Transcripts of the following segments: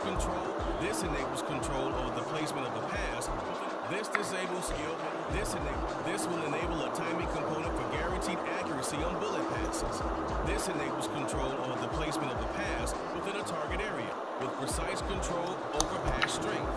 control. This enables control over the placement of the pass. This disables skill. This will enable a timing component for guaranteed accuracy on bullet passes. This enables control over the placement of the pass within a target area with precise control over pass strength.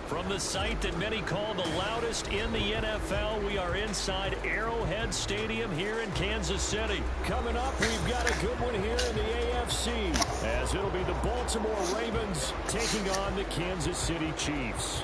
From the site that many call the loudest in the NFL, we are inside Arrowhead Stadium here in Kansas City. Coming up, we've got a good one here in the AFC, as it'll be the Baltimore Ravens taking on the Kansas City Chiefs.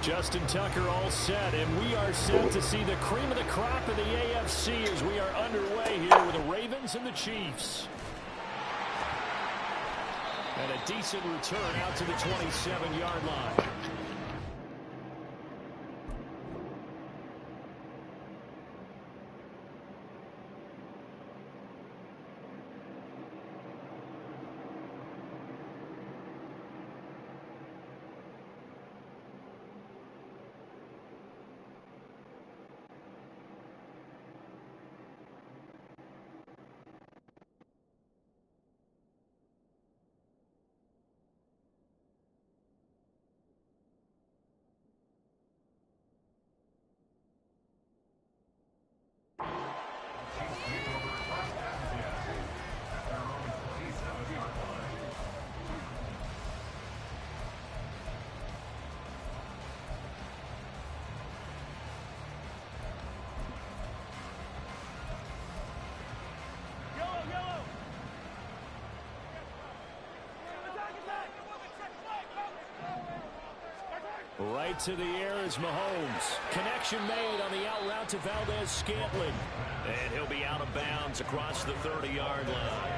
Justin Tucker all set, and we are set to see the cream of the crop of the AFC as we are underway here with the Ravens and the Chiefs. And a decent return out to the 27-yard line. Right to the air is Mahomes. Connection made on the out route to Valdez-Scantling. And he'll be out of bounds across the 30-yard line.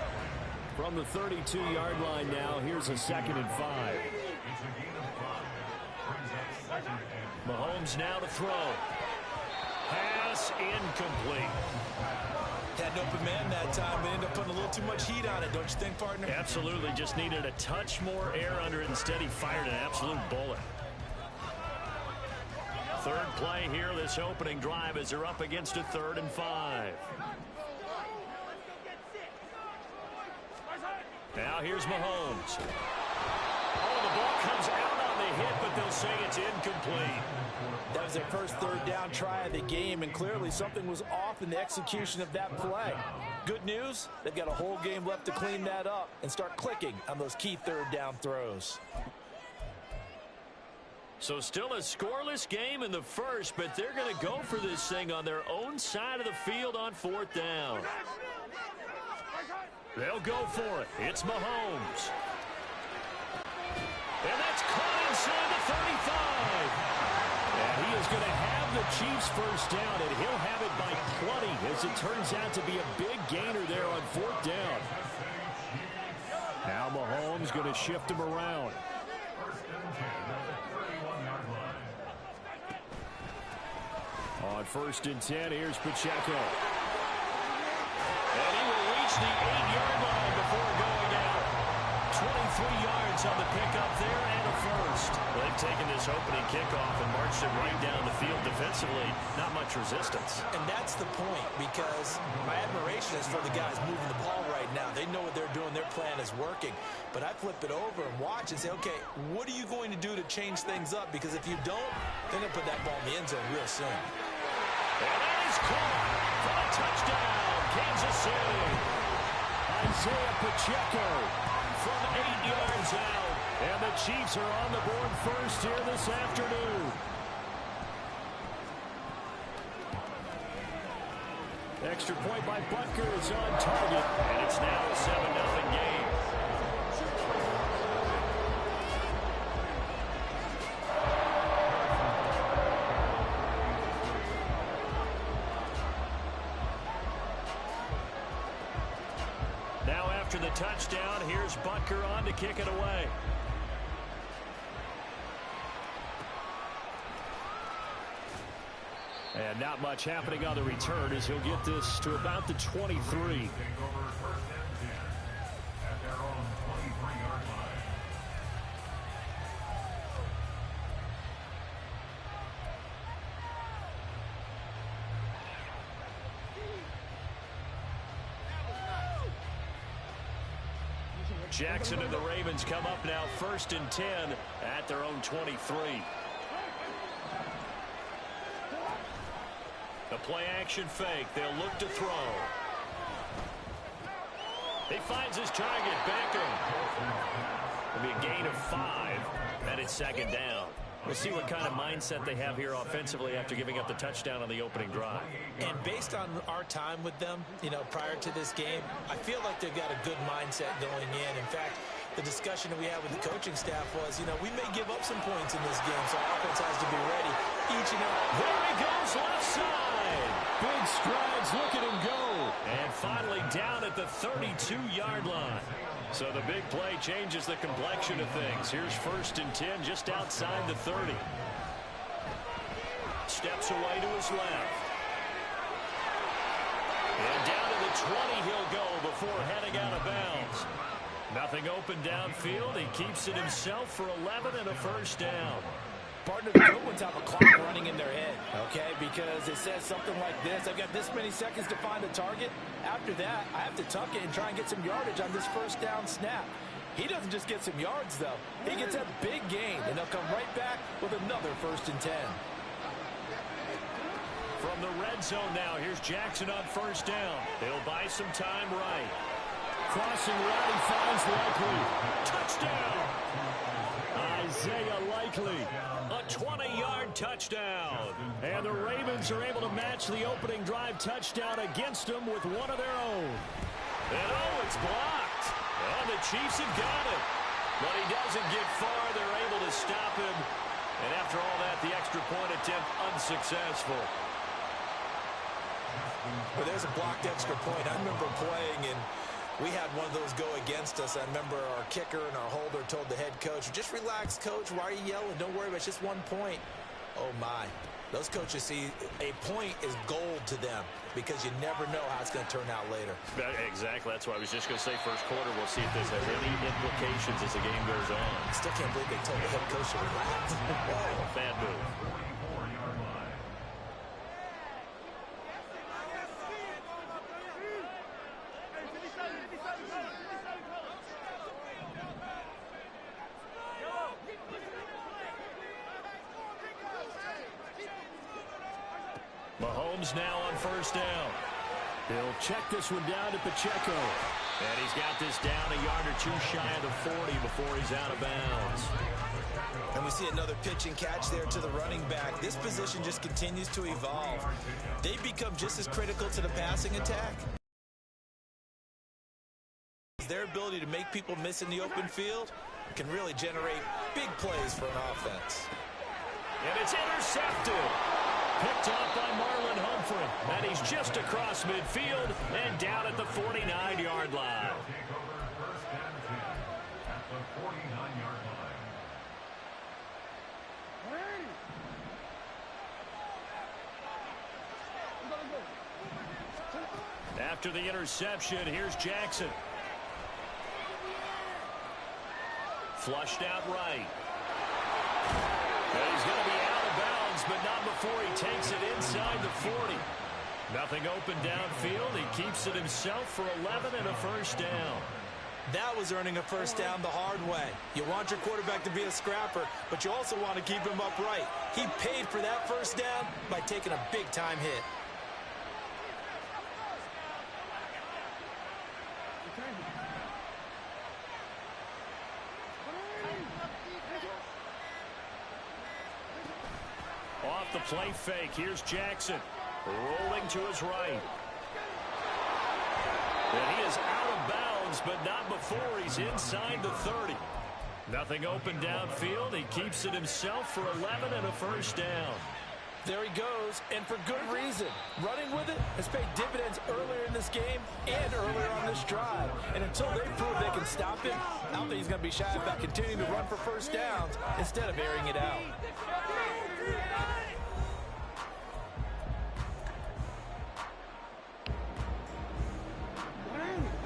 From the 32-yard line now, here's a 2nd and 5. Mahomes now to throw. Pass incomplete. Had an open man that time, but ended up putting a little too much heat on it, don't you think, partner? Absolutely. Just needed a touch more air under it. Instead, he fired an absolute bullet. Third play here, this opening drive, as they're up against a 3rd and 5. Now here's Mahomes. Oh, the ball comes out on the hit, but they'll say it's incomplete. That was their first 3rd down try of the game, and clearly something was off in the execution of that play. Good news, they've got a whole game left to clean that up and start clicking on those key 3rd down throws. So still a scoreless game in the first, but they're going to go for this thing on their own side of the field on 4th down. They'll go for it. It's Mahomes. And that's caught inside the 35. And he is going to have the Chiefs first down, and he'll have it by 20, as it turns out to be a big gainer there on 4th down. Now Mahomes going to shift him around. On 1st and 10, here's Pacheco. And he will reach the 8-yard line before going out. 23 yards on the pickup there and a first. They've taken this opening kickoff and marched it right down the field defensively. Not much resistance. And that's the point, because my admiration is for the guys moving the ball right now. They know what they're doing. Their plan is working. But I flip it over and watch and say, okay, what are you going to do to change things up? Because if you don't, they're going to put that ball in the end zone real soon. And that is caught for a touchdown, Kansas City. Isaiah Pacheco from 8 yards out. And the Chiefs are on the board first here this afternoon. Extra point by Butker is on target. And it's now a 7-0 game. Now after the touchdown, here's Butker on to kick it away. And not much happening on the return as he'll get this to about the 23. Jackson and the Ravens come up now 1st and 10 at their own 23. The play action fake. They'll look to throw. He finds his target, Beckham. It'll be a gain of 5, and it's 2nd down. We'll see what kind of mindset they have here offensively after giving up the touchdown on the opening drive. And based on our time with them, prior to this game, I feel like they've got a good mindset going in. In fact, the discussion that we had with the coaching staff was, we may give up some points in this game, so our offense has to be ready each and every. There he goes, left side. Big strides, look at him go. And finally down at the 32-yard line. So the big play changes the complexion of things. Here's 1st and 10 just outside the 30. Steps away to his left. And down to the 20 he'll go before heading out of bounds. Nothing open downfield. He keeps it himself for 11 and a first down. Partner, the good ones have a clock running in their head, okay? Because it says something like this. I've got this many seconds to find a target. After that, I have to tuck it and try and get some yardage on this first down snap. He doesn't just get some yards, though. He gets a big gain, and they'll come right back with another 1st and 10. From the red zone now, here's Jackson on 1st down. He'll buy some time right. Crossing route, he finds Likely. Touchdown! Isaiah Likely, a 20-yard touchdown. And the Ravens are able to match the opening drive touchdown against them with one of their own. And it's blocked. And the Chiefs have got it. But he doesn't get far. They're able to stop him. And after all that, the extra point attempt unsuccessful. But there's a blocked extra point. I remember playing, and we had one of those go against us. I remember our kicker and our holder told the head coach, just relax, coach. Why are you yelling? Don't worry about it. It's just 1 point. Oh, my. Those coaches see a point is gold to them because you never know how it's going to turn out later. Exactly. That's why I was just going to say first quarter. We'll see if this has any implications as the game goes on. Still can't believe they told the head coach to relax. Bad move. Mahomes now on first down. He'll check this one down to Pacheco. And he's got this down a yard or two shy of the 40 before he's out of bounds. And we see another pitch and catch there to the running back. This position just continues to evolve. They become just as critical to the passing attack. Their ability to make people miss in the open field can really generate big plays for an offense. And it's intercepted. Picked off by Marlon Humphrey. And he's just across midfield and down at the 49-yard line. After the interception, here's Jackson. Flushed out right. And he's going to be out of bounds, but not before he takes it inside the 40. Nothing open downfield. He keeps it himself for 11 and a first down. That was earning a first down the hard way. You want your quarterback to be a scrapper, but you also want to keep him upright. He paid for that first down by taking a big-time hit. Off the play fake, here's Jackson. Rolling to his right. And he is out of bounds, but not before he's inside the 30. Nothing open downfield. He keeps it himself for 11 and a first down. There he goes, and for good reason. Running with it has paid dividends earlier in this game and earlier on this drive. And until they prove they can stop him, I don't think he's going to be shy about continuing to run for first downs instead of airing it out.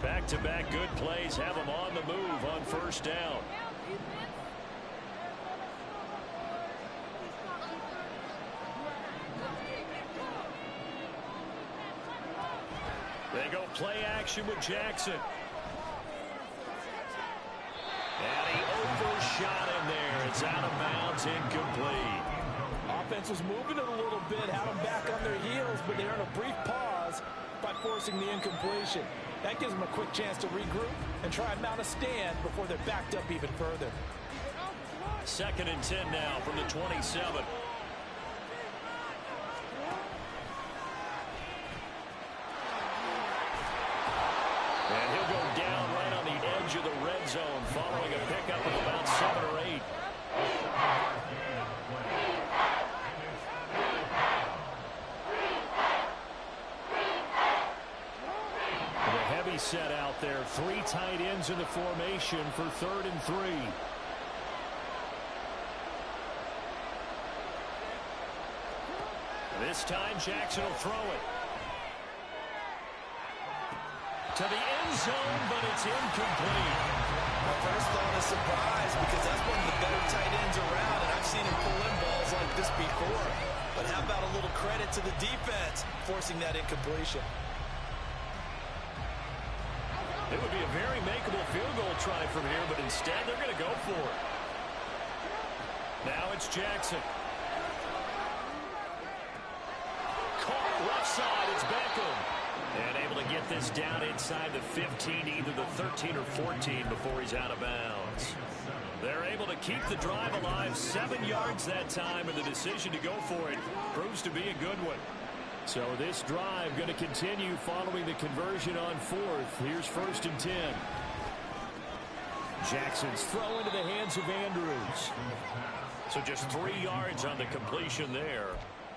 Back-to-back good plays have him on the move on first down. They go play action with Jackson. And he overshot him there. It's out of bounds, incomplete. Offense was moving it a little bit, had them back on their heels, but they earned a brief pause by forcing the incompletion. That gives them a quick chance to regroup and try and mount a stand before they're backed up even further. 2nd and 10 now from the 27. And he'll go down right on the edge of the red zone following a pickup of about 7 or 8. Set out there, 3 tight ends in the formation for 3rd and 3. This time Jackson will throw it to the end zone, but it's incomplete. My first thought is surprise because that's one of the better tight ends around, and I've seen him pull in balls like this before. But how about a little credit to the defense forcing that incompletion? It would be a very makeable field goal try from here, but instead they're going to go for it. Now it's Jackson. Caught left side, it's Beckham. And able to get this down inside the 15, either the 13 or 14 before he's out of bounds. They're able to keep the drive alive, 7 yards that time, and the decision to go for it proves to be a good one. So this drive going to continue following the conversion on 4th. Here's 1st and 10. Jackson's throw into the hands of Andrews. So just 3 yards on the completion there.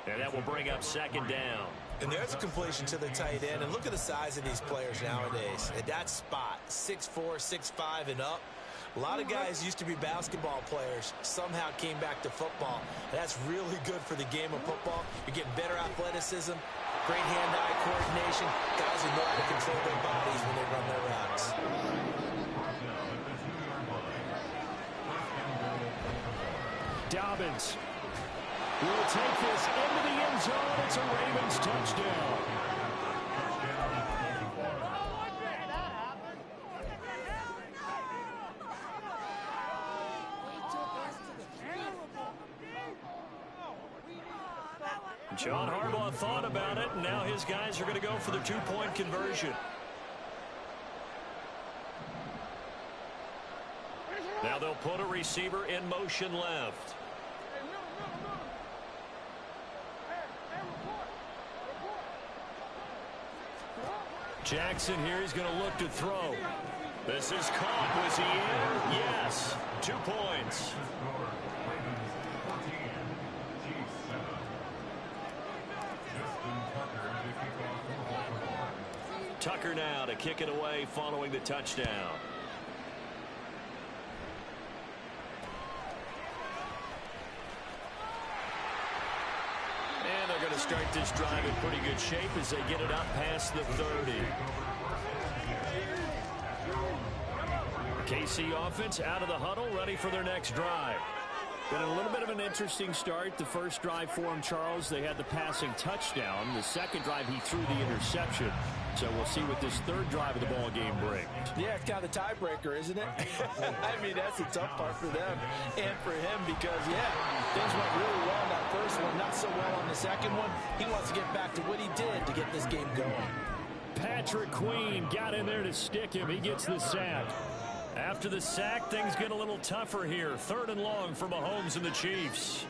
And that will bring up second down. And there's a completion to the tight end. And look at the size of these players nowadays. At that spot, 6'4", 6'5", and up. A lot of guys used to be basketball players, somehow came back to football. That's really good for the game of football. You're getting better athleticism, great hand-eye coordination, guys who know how to control their bodies when they run their routes. Dobbins will take this into the end zone. It's a Ravens touchdown. John Harbaugh thought about it, and now his guys are going to go for the 2-point conversion. Now they'll put a receiver in motion left. Jackson here, he's going to look to throw. This is caught. Was he in? Yes. 2 points. Tucker now to kick it away following the touchdown. And they're going to start this drive in pretty good shape as they get it up past the 30. KC offense out of the huddle, ready for their next drive. Been a little bit of an interesting start. The first drive for him, Charles, they had the passing touchdown. The second drive, he threw the interception. So we'll see what this third drive of the ball game brings. Yeah, it's kind of the tiebreaker, isn't it? I mean, that's the tough part for them and for him because, yeah, things went really well in that first one, not so well on the second one. He wants to get back to what he did to get this game going. Patrick Queen got in there to stick him. He gets the sack. After the sack, things get a little tougher here. 3rd and long for Mahomes and the Chiefs.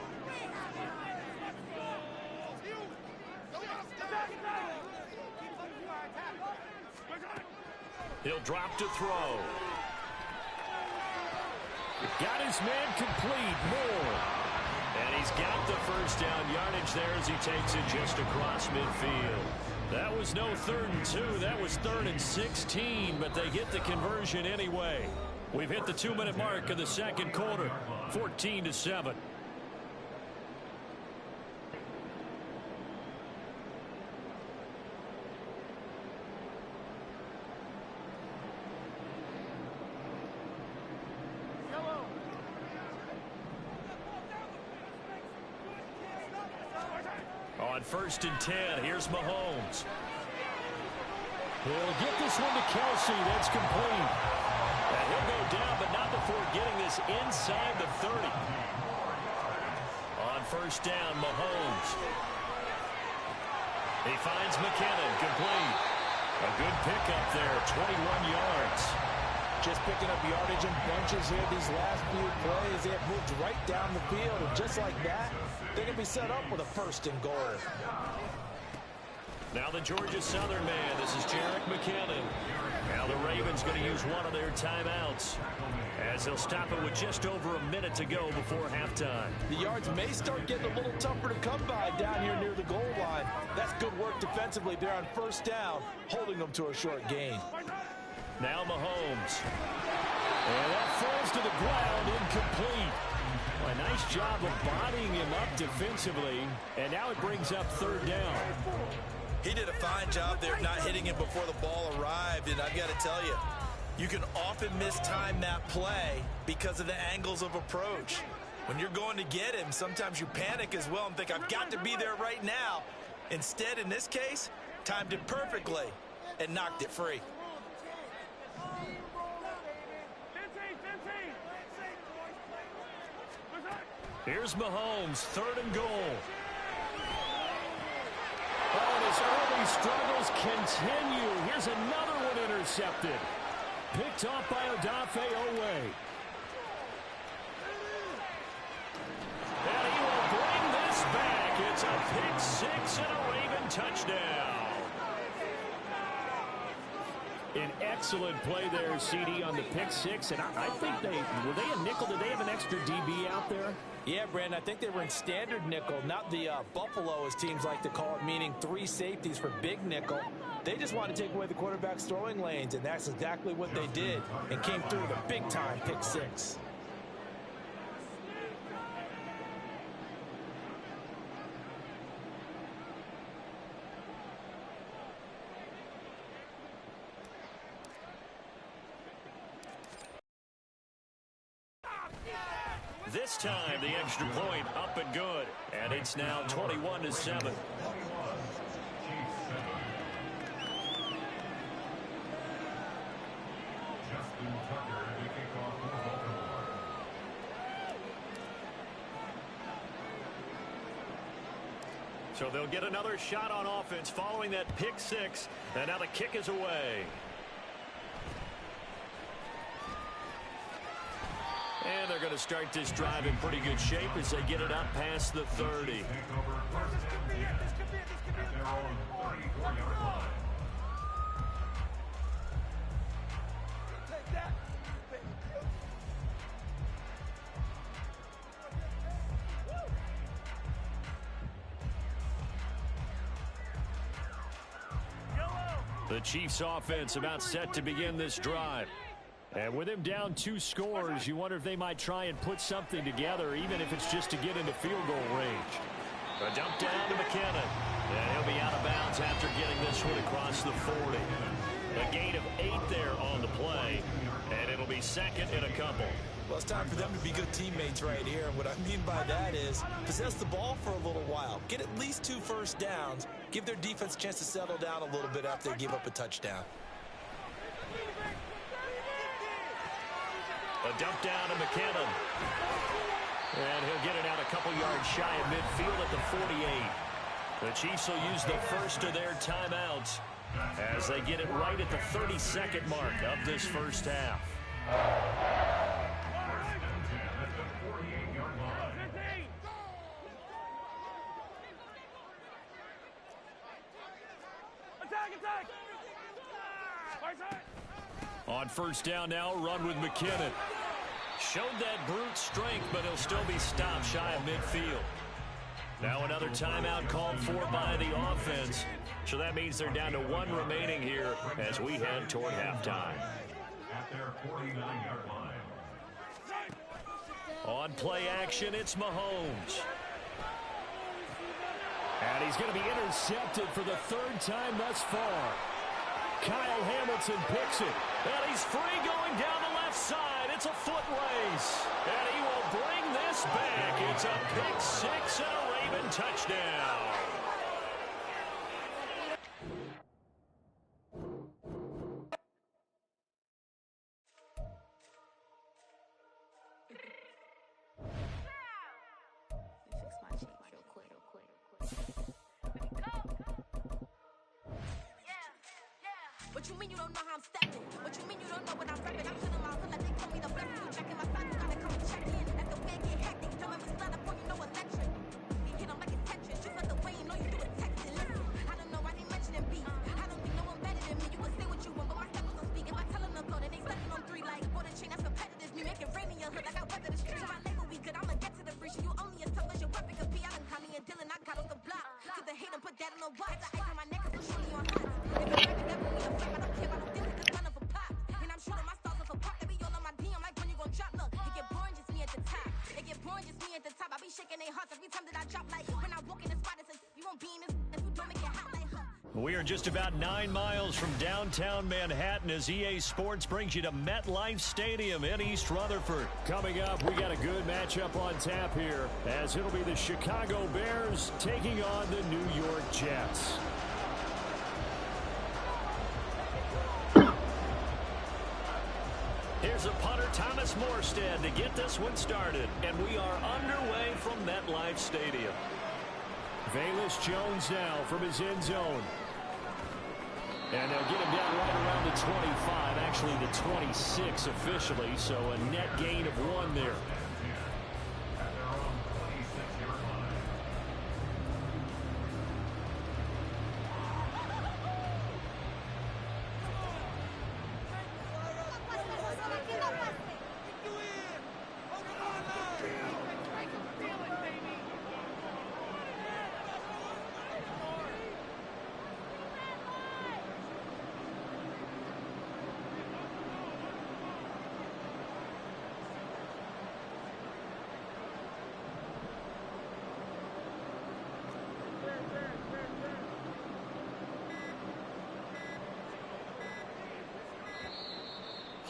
He'll drop to throw. Got his man complete. Moore. And he's got the first down yardage there as he takes it just across midfield. That was no 3rd and 2. That was 3rd and 16, but they get the conversion anyway. We've hit the 2-minute mark of the second quarter. 14-7. On 1st and 10, here's Mahomes. He'll get this one to Kelsey. That's complete. And he'll go down, but not before getting this inside the 30. On 1st down, Mahomes. He finds McKinnon, complete. A good pickup there, 21 yards. Just picking up yardage in bunches here these last few plays. They have moved right down the field, and just like that, they're going to be set up with a 1st and goal. Now the Georgia Southern man. This is Jerick McKinnon. Now the Ravens going to use one of their timeouts as they'll stop it with just over a minute to go before halftime. The yards may start getting a little tougher to come by down here near the goal line. That's good work defensively there on 1st down, holding them to a short gain. Now Mahomes. And that falls to the ground, incomplete. Well, a nice job of bodying him up defensively, and now it brings up 3rd down. He did a fine job there not hitting him before the ball arrived, and I've got to tell you, you can often mistime that play because of the angles of approach. When you're going to get him, sometimes you panic as well and think, I've got to be there right now. Instead, in this case, timed it perfectly and knocked it free. Here's Mahomes, 3rd and goal. Oh, and his early struggles continue. Here's another one intercepted. Picked off by Odafe Owe. And he will bring this back. It's a pick 6 and a Raven touchdown. An excellent play there, CD, on the pick six. And I think were they a nickel? Did they have an extra DB out there? Yeah, Brandon, I think they were in standard nickel, not the Buffalo, as teams like to call it, meaning 3 safeties for big nickel. They just wanted to take away the quarterback's throwing lanes, and that's exactly what they did, and came through with a big-time pick six. This time, the extra point up and good. And it's now 21-7. So they'll get another shot on offense following that pick six. And now the kick is away. And they're going to start this drive in pretty good shape as they get it up past the 30. The Chiefs offense about set to begin this drive. And with him down 2 scores, you wonder if they might try and put something together, even if it's just to get into field goal range. A dump down to McKinnon. And he'll be out of bounds after getting this one across the 40. A gain of 8 there on the play. And it'll be second in a couple. Well, it's time for them to be good teammates right here. And what I mean by that is possess the ball for a little while. Get at least 2 first downs. Give their defense a chance to settle down a little bit after they give up a touchdown. A dump down to McKinnon. And he'll get it out a couple yards shy of midfield at the 48. The Chiefs will use the first of their timeouts as they get it right at the 32nd mark of this first half. On first down now, run with McKinnon. Showed that brute strength, but he'll still be stopped shy of midfield. Now another timeout called for by the offense. So that means they're down to 1 remaining here as we head toward halftime. At their 49-yard line. On play action, it's Mahomes. And he's going to be intercepted for the 3rd time thus far. Kyle Hamilton picks it. And he's free going down the left side. It's a foot race. And he will bring this back. It's a pick 6 and a Raven touchdown. What you mean you don't know how I'm stepping? What you mean you don't know what I'm repping? I'm chilling my hood like they call me the best. You checking my side, you gotta come and check in. That's the way I get hectic. Tell me what's not up on you, no electric. You hit 'em like it's Tetris. Just like the way you know you do it texting. Listen, I don't know why they mentioning beef. I don't think no one better than me. You can say what you want, but my steppers don't speak. If I tell them to go, then they stepping on 3 like bought a chain that's competitive. Me making rain in your hood like I weather the streets. My label we good, I'ma get to the breach. You only as tough as your weapon could be. I done Connie and Dylan, I got off the block. To the hate and put that on the watch. The ice on my neck is so surely on hot. If it's ready, that put me a flame. I don't care about no deals, it's none of a pop. And I'm shooting my stars off a pop. They be all on my DM like when you gon' drop. Look, it get boring, just me at the top. It get boring, just me at the top. I be shaking their hearts every time that I drop. Like when I walk in the spot, it says you won't be in this. If you don't make it hot like huh. We are just about 9 miles from downtown Manhattan as EA Sports brings you to MetLife Stadium in East Rutherford. Coming up, we got a good matchup on tap here as it'll be the Chicago Bears taking on the New York Jets. Here's a punter, Thomas Morstead, to get this one started. And we are underway from MetLife Stadium. Velus Jones now from his end zone. And they'll get him down right around the 25, actually the 26 officially, so a net gain of 1 there.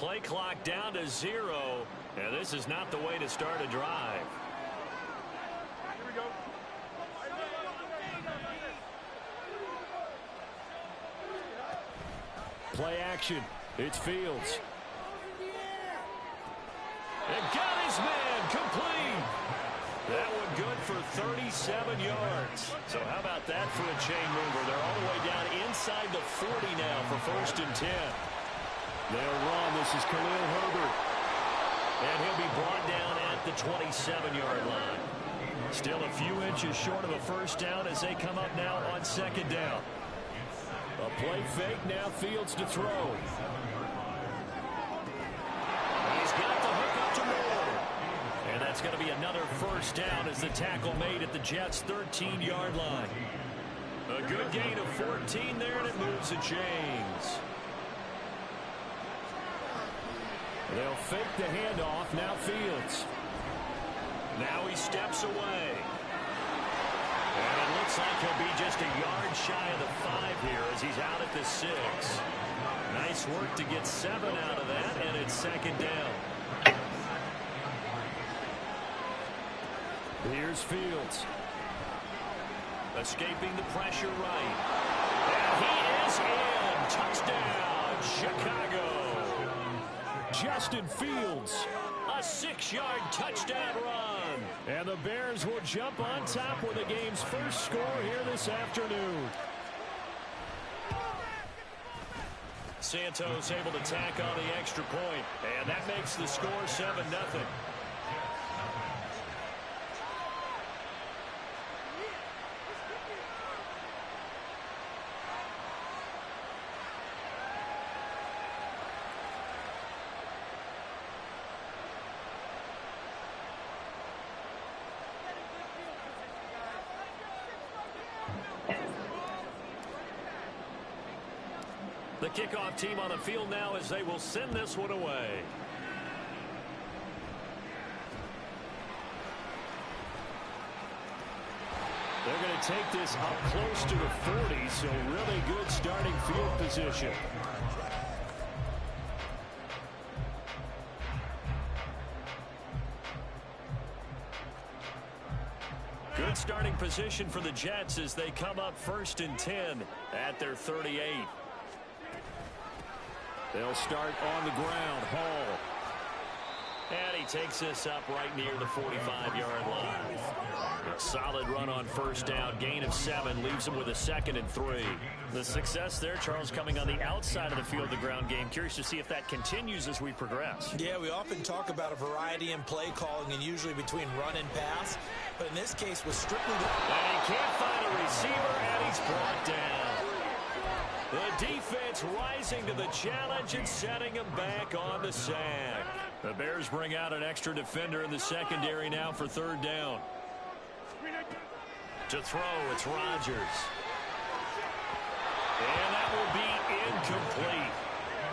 play clock down to 0, and this is not the way to start a drive. Here we go. Play action. It's Fields. And got his man complete. That one good for 37 yards. So how about that for a chain mover? They're all the way down inside the 40 now for 1st and 10. They'll run. This is Khalil Herbert. And he'll be brought down at the 27-yard line. Still a few inches short of a first down as they come up now on 2nd down. A play fake, now Fields to throw. He's got the hook up to Moore. And that's going to be another first down as the tackle made at the Jets' 13-yard line. A good gain of 14 there, and it moves the chains. They'll fake the handoff, now Fields. Now he steps away. And it looks like he'll be just a yard shy of the 5 here as he's out at the 6. Nice work to get 7 out of that, and it's 2nd down. Here's Fields. Escaping the pressure right. And he is in. Touchdown, Chicago. Justin Fields. A 6-yard touchdown run. And the Bears will jump on top with the game's first score here this afternoon. Santos able to tack on the extra point, and that makes the score 7-0. The kickoff team on the field now as they will send this one away. They're going to take this up close to the 40, so really good starting field position. Good starting position for the Jets as they come up 1st and 10 at their 38. They'll start on the ground. Hall. And he takes this up right near the 45-yard line. A solid run on first down. Gain of 7 leaves him with a 2nd and 3. The success there, Charles, coming on the outside of the field, the ground game. Curious to see if that continues as we progress. Yeah, we often talk about a variety in play calling and usually between run and pass. But in this case, was strictly... And he can't find a receiver, and he's brought down. The defense rising to the challenge and setting him back on the sack. The Bears bring out an extra defender in the secondary now for 3rd down. To throw, it's Rodgers. And that will be incomplete.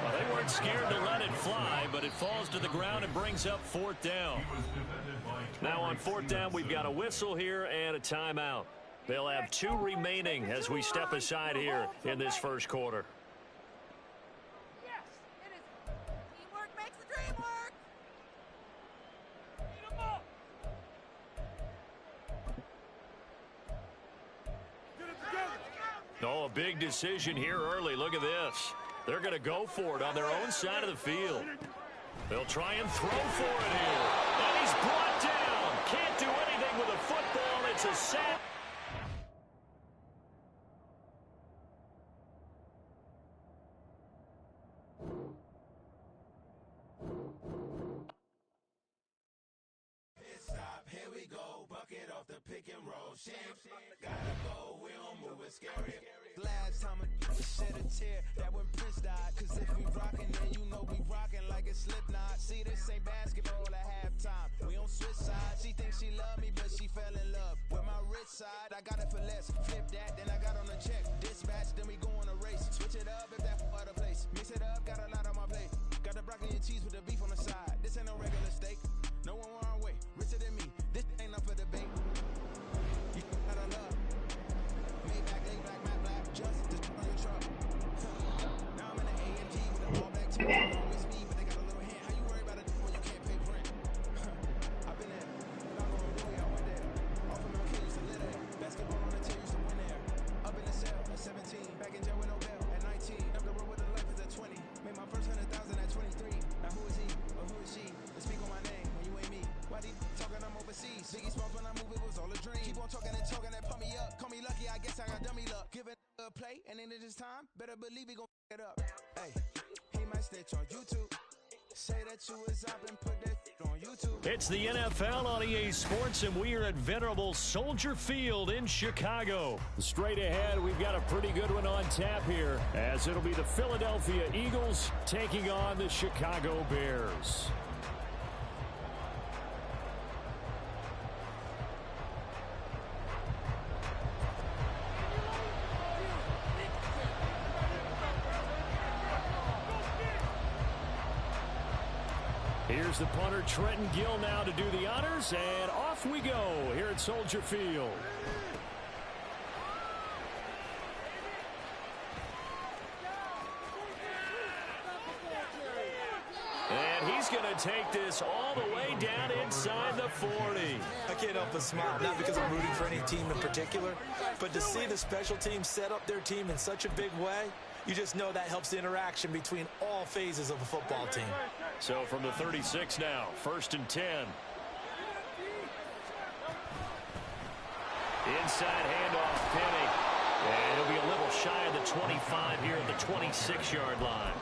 Well, they weren't scared to let it fly, but it falls to the ground and brings up 4th down. Now on 4th down, we've got a whistle here and a timeout. They'll have 2 remaining as we step aside here in this first quarter. Yes, it is. Teamwork makes the dream work. Beat 'em up. Get it together. Oh, a big decision here early. Look at this. They're going to go for it on their own side of the field. They'll try and throw for it here. And he's brought down. Can't do anything with a football. It's a sack. Last time I shed a tear, that when Prince died. Cause if we rockin', then you know we rockin' like a Slipknot. See, this ain't basketball at halftime. We on switch sides. She thinks she love me, but she fell in love with my rich side. I got it for less. Flip that, then I got on a check. Dispatch, then we go on a race. Switch it up if that other place. Mix it up, got a lot on my plate. Got the broccoli and cheese with the beef on the side. This ain't no regular steak. No one wrong way. Richer than me. This ain't up for debate. You gotta love. Maybach, lay black, matte black. Just on your truck. Now I'm in the AMG with the all black team. Always speed, but they got a manage his time, better believe he gon' it up. Hey, he might snitch on YouTube. Say that you was up and put that on YouTube. It's the NFL on EA Sports, and we are at venerable Soldier Field in Chicago. Straight ahead, we've got a pretty good one on tap here, as it'll be the Philadelphia Eagles taking on the Chicago Bears. Here's the punter, Trenton Gill, now to do the honors, and off we go here at Soldier Field. And he's going to take this all the way down inside the 40. I can't help but smile, not because I'm rooting for any team in particular, but to see the special team set up their team in such a big way, you just know that helps the interaction between all phases of a football team. So from the 36 now, 1st and 10. Inside handoff, Penny. And he'll be a little shy of the 25 here at the 26-yard line.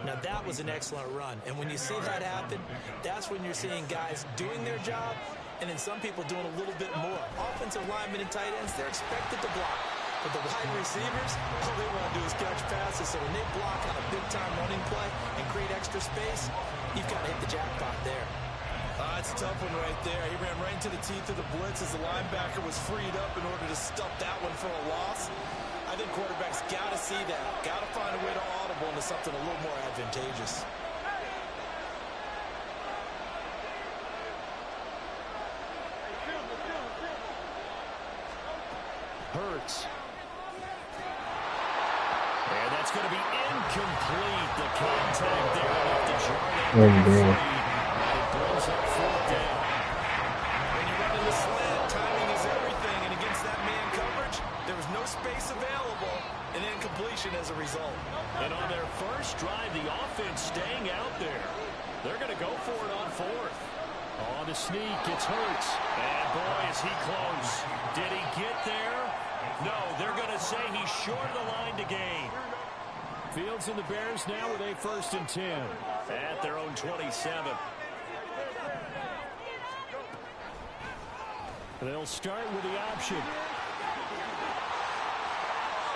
Now that was an excellent run, and when you see that happen, that's when you're seeing guys doing their job, and then some people doing a little bit more. Offensive linemen and tight ends, they're expected to block. But the wide receivers, all they want to do is catch passes. So when they block on a big-time running play and create extra space, you've got to hit the jackpot there. It's a tough one right there. He ran right into the teeth of the blitz as the linebacker was freed up in order to stuff that one for a loss. I think quarterbacks got to see that. Got to find a way to audible into something a little more advantageous. Hurts. And that's going to be incomplete. The contact there off the jar. It brings up 4th down. When you run in the slant, timing is everything. And against that man coverage, there was no space available. And incompletion as a result. And on their first drive, the offense staying out there. They're going to go for it on 4th. On the sneak, it's Hurts. And boy, is he close. Did he get there? No, they're going to say he's short of the line to gain. Fields and the Bears now with a 1st and 10 at their own 27. They'll start with the option.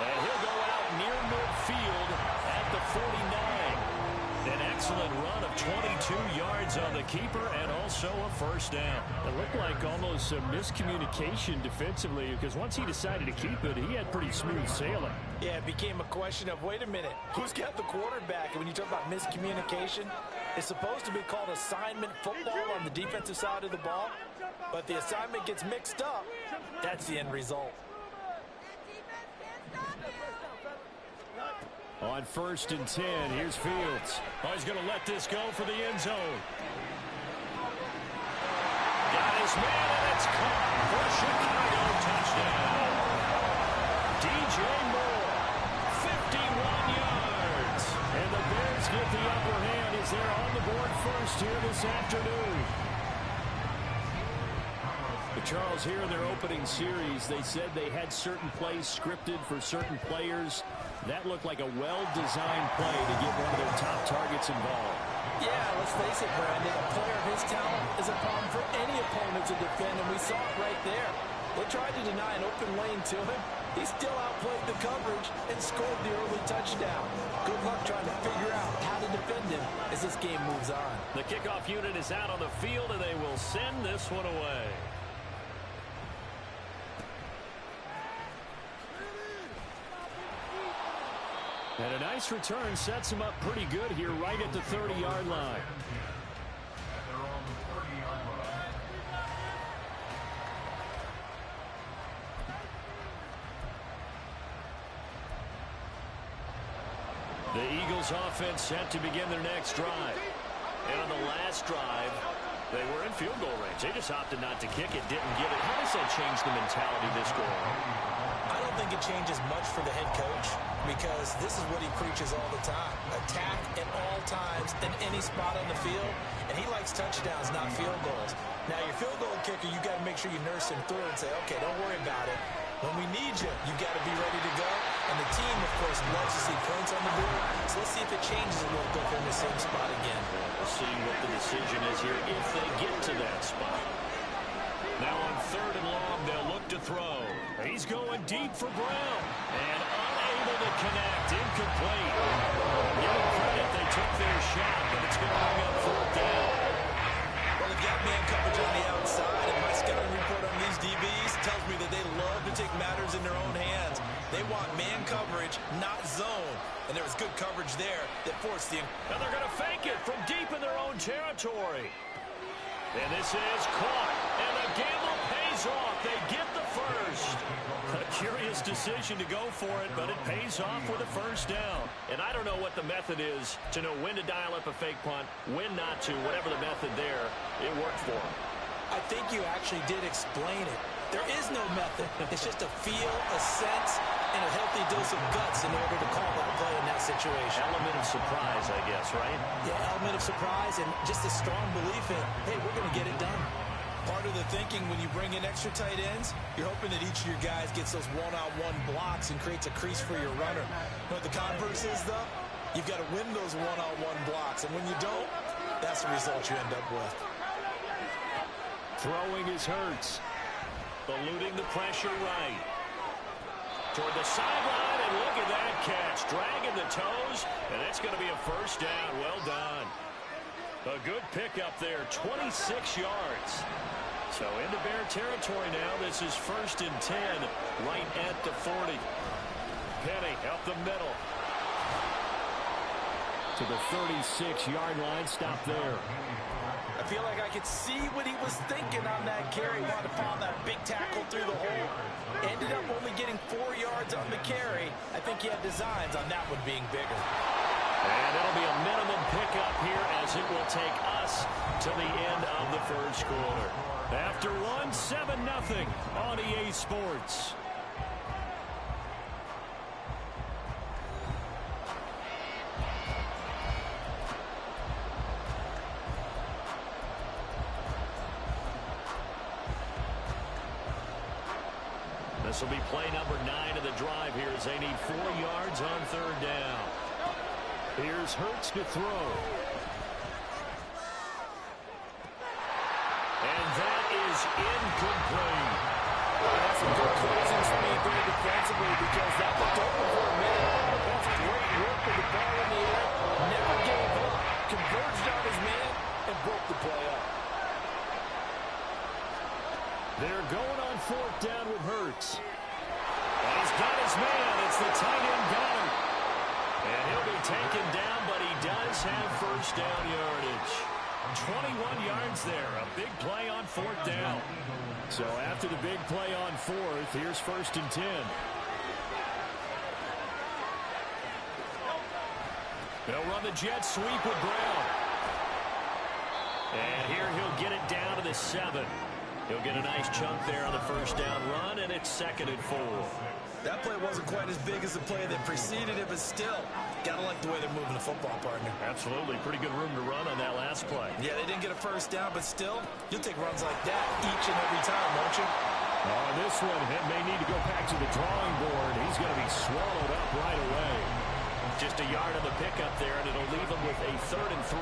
And he'll go out near midfield at the 49. An excellent run of 22 yards on the keeper and also a 1st down. It looked like almost some miscommunication defensively because once he decided to keep it, he had pretty smooth sailing. Yeah, it became a question of, wait a minute, who's got the quarterback? And when you talk about miscommunication, it's supposed to be called assignment football on the defensive side of the ball. But the assignment gets mixed up. That's the end result. On 1st and 10, here's Fields. Oh, he's going to let this go for the end zone. Got his man, and it's caught for Chicago. Touchdown. DJ Moore, 51 yards. And the Bears get the upper hand as they're on the board first here this afternoon. But Charles, here in their opening series, they said they had certain plays scripted for certain players. That looked like a well-designed play to get one of their top targets involved. Yeah, let's face it, Brandon. A player of his talent is a problem for any opponent to defend, and we saw it right there. They tried to deny an open lane to him. He still outplayed the coverage and scored the early touchdown. Good luck trying to figure out how to defend him as this game moves on. The kickoff unit is out on the field, and they will send this one away. And a nice return sets him up pretty good here right at the 30-yard line. The Eagles offense set to begin their next drive. And on the last drive, they were in field goal range. They just opted not to kick it, didn't get it. How does that change the mentality this goal? I don't think it changes much for the head coach because this is what he preaches all the time. Attack at all times in any spot on the field, and he likes touchdowns, not field goals. Now, your field goal kicker, you got to make sure you nurse him through and say, okay, don't worry about it. When we need you, you got to be ready to go. And the team, of course, loves to see points on the board. So let's see if it changes a little bit in the same spot again. We'll see what the decision is here if they get to that spot. Now on 3rd and long, they'll look to throw. He's going deep for Brown. And unable to connect. Incomplete. Give them credit. They took their shot, but it's going to bring up 4th down. Well, they've got man coverage on the outside, and my scouting report on these DBs tells me that they love to take matters in their own hands. They want man coverage, not zone. And there was good coverage there that forced the... And they're going to fake it from deep in their own territory. And this is caught. And the gamble pays off. They get the first. A curious decision to go for it, but it pays off with a 1st down. And I don't know what the method is to know when to dial up a fake punt, when not to, whatever the method there, it worked for them. I think you actually did explain it. There is no method. It's just a feel, a sense, and a healthy dose of guts in order to call that play in that situation. Element of surprise, I guess, right? Yeah, element of surprise and just a strong belief in, hey, we're going to get it done. Part of the thinking when you bring in extra tight ends, you're hoping that each of your guys gets those one-on-one blocks and creates a crease for your runner. But the converse is, though, you've got to win those one-on-one blocks. And when you don't, that's the result you end up with. Throwing is Hurts. Eluding the pressure right. Toward the sideline, and look at that catch. Dragging the toes, and it's going to be a 1st down. Well done. A good pickup there, 26 yards. So into Bear territory now. This is 1st and 10, right at the 40. Penny up the middle. To the 36-yard line, stop there. I feel like I could see what he was thinking on that carry. Wanted to find that big tackle through the hole. Ended up only getting 4 yards on the carry. I think he had designs on that one being bigger. And it'll be a minimum pickup here as it will take us to the end of the 1st quarter. After one, 7-0 on EA Sports. This will be play number 9 of the drive here as they need 4 yards on 3rd down. Here's Hurts to throw. And that is incomplete. That's some good closing speed there defensively because that looked open for a minute. That's great work with the ball in the air. Never gave up. Converged on his man and broke the play up. They're going on 4th down with Hurts. And he's got his man. It's the tight end Goddard. And he'll be taken down, but he does have 1st down yardage. 21 yards there. A big play on 4th down. So after the big play on 4th, here's 1st and 10. They'll run the jet sweep with Brown. And here he'll get it down to the 7. He'll get a nice chunk there on the 1st down run, and it's 2nd and 4. That play wasn't quite as big as the play that preceded it, but still, gotta like the way they're moving the football, partner. Absolutely. Pretty good room to run on that last play. Yeah, they didn't get a 1st down, but still, you'll take runs like that each and every time, won't you? Oh, this one, he may need to go back to the drawing board. He's going to be swallowed up right away. Just a yard on the pickup there, and it'll leave him with a 3rd and 3.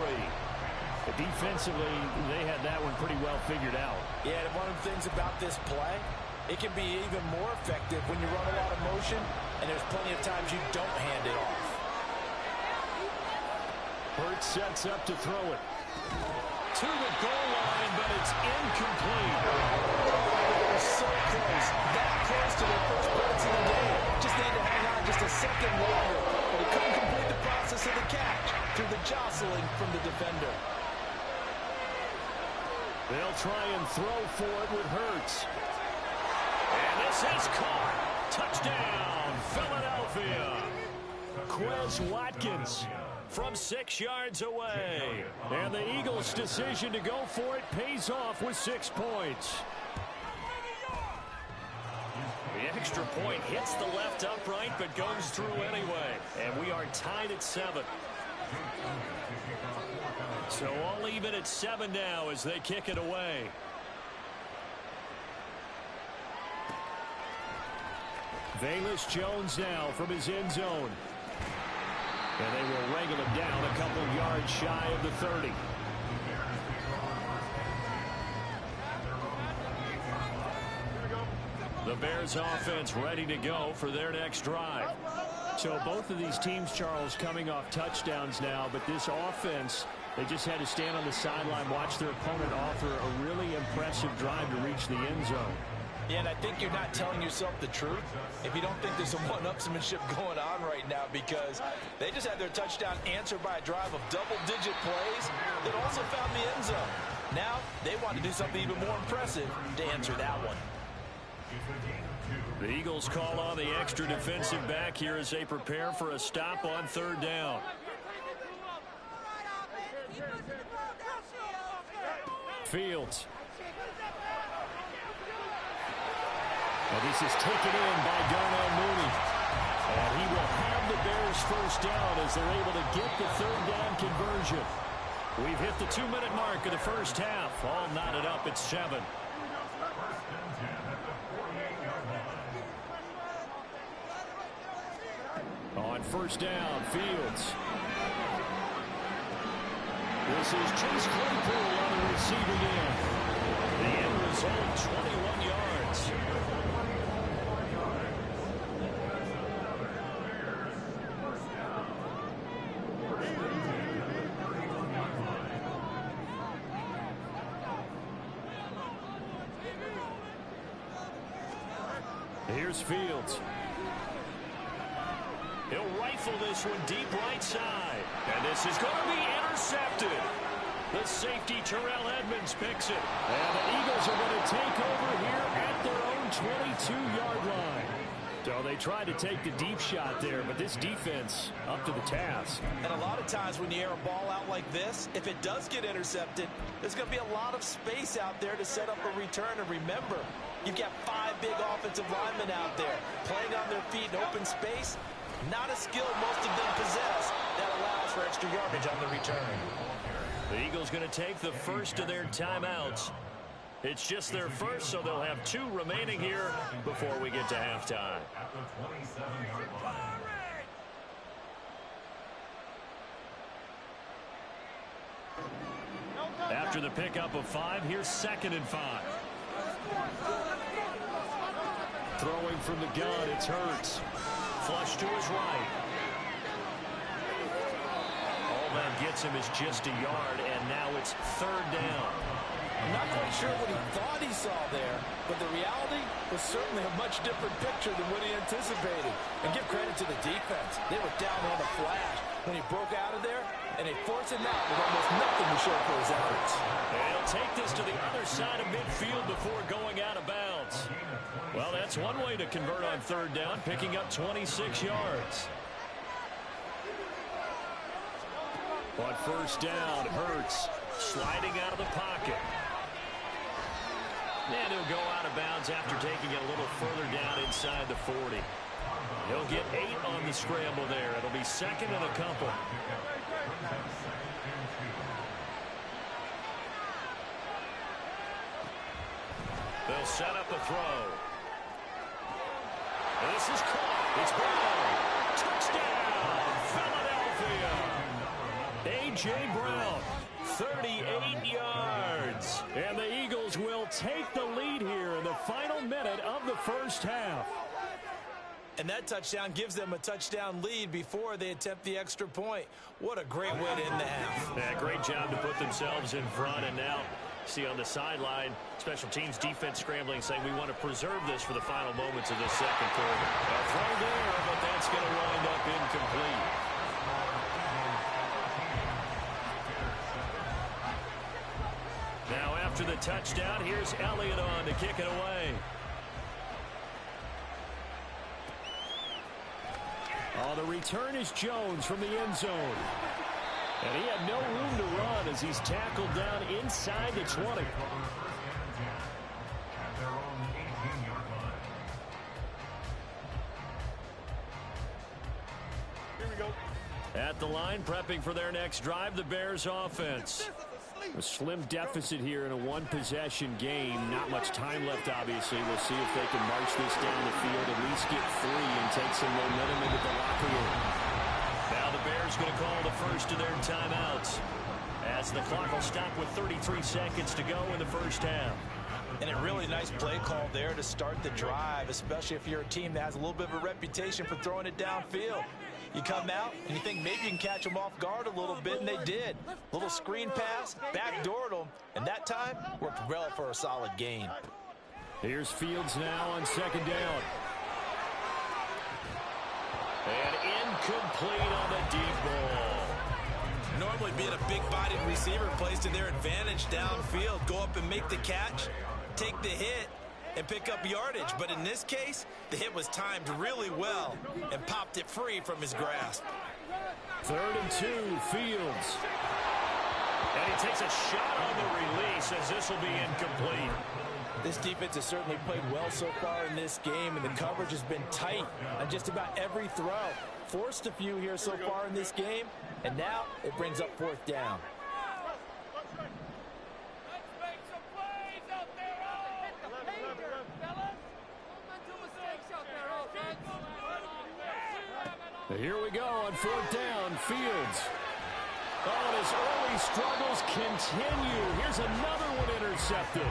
But defensively, they had that one pretty well figured out. Yeah, and one of the things about this play, it can be even more effective when you run a lot of motion, and there's plenty of times you don't hand it off. Hurts sets up to throw it. To the goal line, but it's incomplete. They're so close, that close to their first points in the game. Just need to hang on just a second longer, but he couldn't complete the process of the catch through the jostling from the defender. They'll try and throw for it with Hurts. And this is caught. Touchdown, Philadelphia. Quez Watkins from 6 yards away. And the Eagles' decision to go for it pays off with 6 points. The extra point hits the left upright but goes through anyway. And we are tied at 7. So all even at 7 now as they kick it away. Velus Jones now from his end zone. And they will wrangle him down a couple yards shy of the 30. The Bears offense ready to go for their next drive. So both of these teams, Charles, coming off touchdowns now, but this offense, they just had to stand on the sideline, watch their opponent offer a really impressive drive to reach the end zone. Yeah, and I think you're not telling yourself the truth if you don't think there's some one-upsmanship going on right now, because they just had their touchdown answered by a drive of double-digit plays that also found the end zone. Now they want to do something even more impressive to answer that one. The Eagles call on the extra defensive back here as they prepare for a stop on third down. Fields. And this is taken in by Darnell Mooney. And he will have the Bears first down as they're able to get the third down conversion. We've hit the 2-minute mark of the first half. All knotted up at 7. On first down, Fields. This is Chase Claypool on the receiving end. The end result, 21 yards. Here's Fields. He'll rifle this one deep right side. And this is going to be intercepted. The safety, Terrell Edmonds, picks it. And the Eagles are going to take over here at their own 22-yard line. So they tried to take the deep shot there, but this defense up to the task. And a lot of times when you air a ball out like this, if it does get intercepted, there's going to be a lot of space out there to set up a return. And remember, you've got 5 big offensive linemen out there playing on their feet in open space. Not a skill most of them possess that allows for extra yardage on the return. The Eagles going to take the first of their timeouts. It's just their first, so they'll have 2 remaining here before we get to halftime. At the 27-yard line. After the pickup of 5, here's 2nd and 5. Throwing from the gun, it's Hurts. Flush to his right. All that gets him is just a yard, and now it's 3rd down. I'm not quite sure what he thought he saw there, but the reality was certainly a much different picture than what he anticipated. And give credit to the defense. They were down on the flash when he broke out of there, and they forced him out with almost nothing to show for his efforts. And he'll take this to the other side of midfield before going out of bounds. Well, that's one way to convert on 3rd down, picking up 26 yards. On 1st down, Hurts sliding out of the pocket. And he'll go out of bounds after taking it a little further down inside the 40. He'll get 8 on the scramble there. It'll be 2nd and a couple. They'll set up a throw. This is caught. It's Brown. Touchdown, Philadelphia. A.J. Brown, 38 yards. And the Eagles will take the lead here in the final minute of the first half. And that touchdown gives them a touchdown lead before they attempt the extra point. What a great way to end the half. Yeah, great job to put themselves in front. And now, see on the sideline, special teams defense scrambling, saying we want to preserve this for the final moments of this second quarter. A throw there, but that's going to wind up incomplete. Now after the touchdown, here's Elliott on to kick it away. Oh, the return is Jones from the end zone. And he had no room to run as he's tackled down inside the 20. At their own 18-yard line. Here we go. At the line, prepping for their next drive, the Bears offense. This is a A slim deficit here in a one-possession game. Not much time left, obviously. We'll see if they can march this down the field, at least get 3 and take some momentum into the locker room. Now the Bears going to call the first of their timeouts, as the clock will stop with 33 seconds to go in the first half. And a really nice play call there to start the drive, especially if you're a team that has a little bit of a reputation for throwing it downfield. You come out and you think maybe you can catch them off guard a little bit, and they did. Little screen pass, backdoored them, and that time worked well for a solid gain. Here's Fields now on second down. And incomplete on the deep ball. Normally being a big-bodied receiver plays to their advantage downfield. Go up and make the catch, take the hit, and pick up yardage. But in this case, the hit was timed really well and popped it free from his grasp. 3rd and 2, Fields. And he takes a shot on the release, as this will be incomplete. This defense has certainly played well so far in this game, and the coverage has been tight on just about every throw. Forced a few here so far in this game, and now it brings up 4th down. Here we go on 4th down, Fields. Oh, and his early struggles continue. Here's another one intercepted.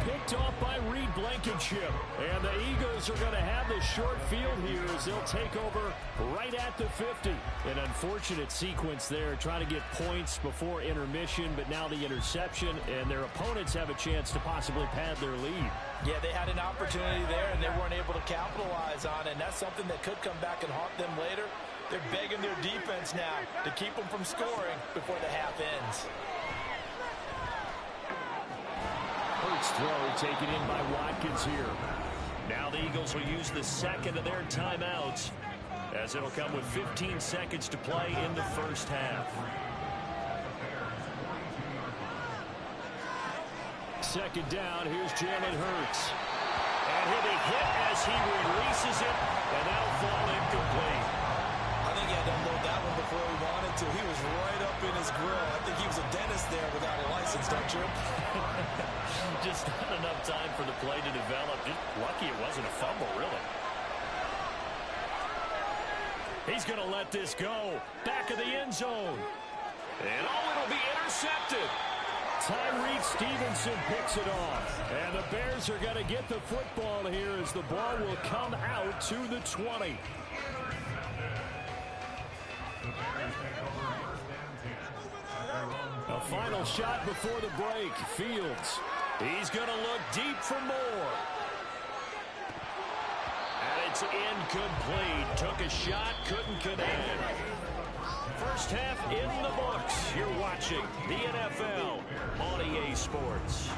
Picked off by Reed Blankenship. And the Eagles are going to have the short field here as they'll take over right at the 50. An unfortunate sequence there, trying to get points before intermission, but now the interception, and their opponents have a chance to possibly pad their lead. Yeah, they had an opportunity there, and they weren't able to capitalize on it, and that's something that could come back and haunt them later. They're begging their defense now to keep them from scoring before the half ends. Hurts throw taken in by Watkins here. Now the Eagles will use the second of their timeouts, as it'll come with 15 seconds to play in the first half. Second down, here's Jalen Hurts. And he'll be hit as he releases it, and that'll fall incomplete. I think he had to unload that one before he wanted to. He was right up in his grill. I think he was a dentist there without a license, don't you? Just not enough time for the play to develop. Just lucky it wasn't a fumble, really. He's going to let this go. Back of the end zone. And it'll be intercepted. Tyreek Stevenson picks it off. And the Bears are going to get the football here as the ball will come out to the 20. A final shot before the break. Fields. He's going to look deep for more. And it's incomplete. Took a shot, couldn't connect. First half in the books. You're watching the NFL on EA Sports.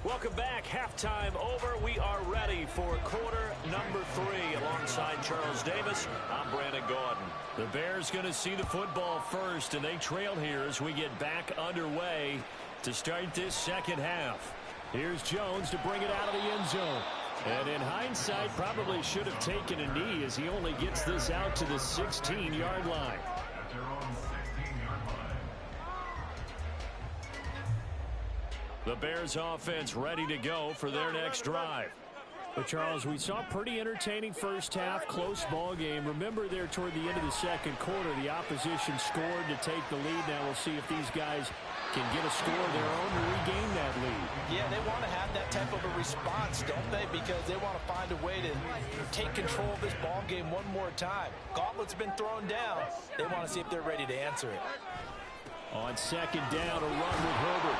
Welcome back. Halftime over. We are ready for quarter number 3 alongside Charles Davis. I'm Brandon Gaudin. The Bears going to see the football first, and they trail here as we get back underway to start this second half. Here's Jones to bring it out of the end zone. And in hindsight, probably should have taken a knee as he only gets this out to the 16-yard line. The Bears offense ready to go for their next drive. But Charles, we saw a pretty entertaining first half, close ball game. Remember there toward the end of the second quarter, the opposition scored to take the lead. Now we'll see if these guys can get a score of their own to regain that lead. Yeah, they want to have that type of a response, don't they? Because they want to find a way to take control of this ball game one more time. Gauntlet's been thrown down. They want to see if they're ready to answer it. On second down, a run with Herbert.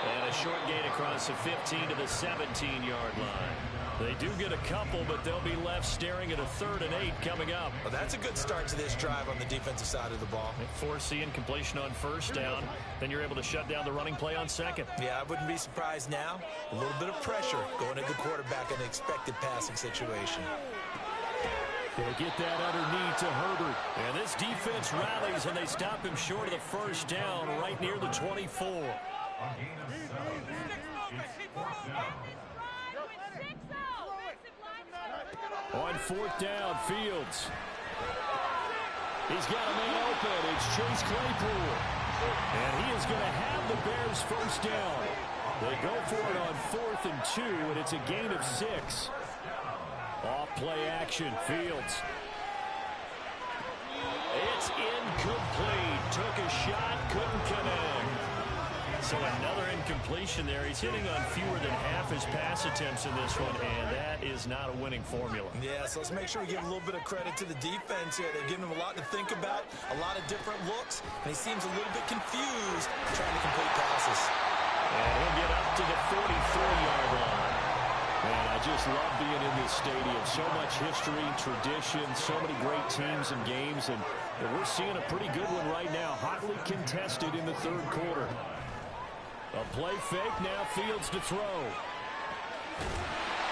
And a short gain across the 15 to the 17-yard line. They do get a couple, but they'll be left staring at a 3rd and 8 coming up. Well, that's a good start to this drive on the defensive side of the ball. Force the incompletion on first down. Then you're able to shut down the running play on second. Yeah, I wouldn't be surprised now. A little bit of pressure going to the quarterback in an expected passing situation. They get that underneath to Herbert. And this defense rallies, and they stop him short of the first down right near the 24. A gain of 7. It's fourth down. On fourth down, Fields. He's got a man open. It's Chase Claypool. And he is going to have the Bears first down. They go for it on 4th and 2, and it's a gain of 6. Off play action, Fields. It's incomplete. Took a shot, couldn't connect. So another incompletion there. He's hitting on fewer than half his pass attempts in this one, and that is not a winning formula. Yeah, so let's make sure we give a little bit of credit to the defense here. They've given him a lot to think about, a lot of different looks, and he seems a little bit confused trying to complete passes. And he'll get up to the 43-yard line. Man, I just love being in this stadium. So much history, tradition, so many great teams and games, and we're seeing a pretty good one right now. Hotly contested in the third quarter. A play fake, now Fields to throw.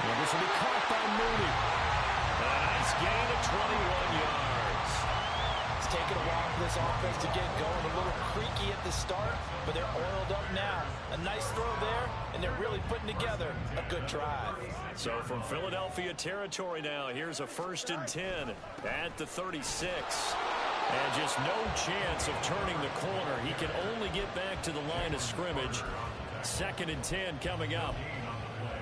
And this will be caught by Mooney. A nice gain of 21 yards. It's taken a while for this offense to get going. A little creaky at the start, but they're oiled up now. A nice throw there, and they're really putting together a good drive. So from Philadelphia territory now, here's a 1st and 10 at the 36. And just no chance of turning the corner. He can only get back to the line of scrimmage. 2nd and 10 coming up.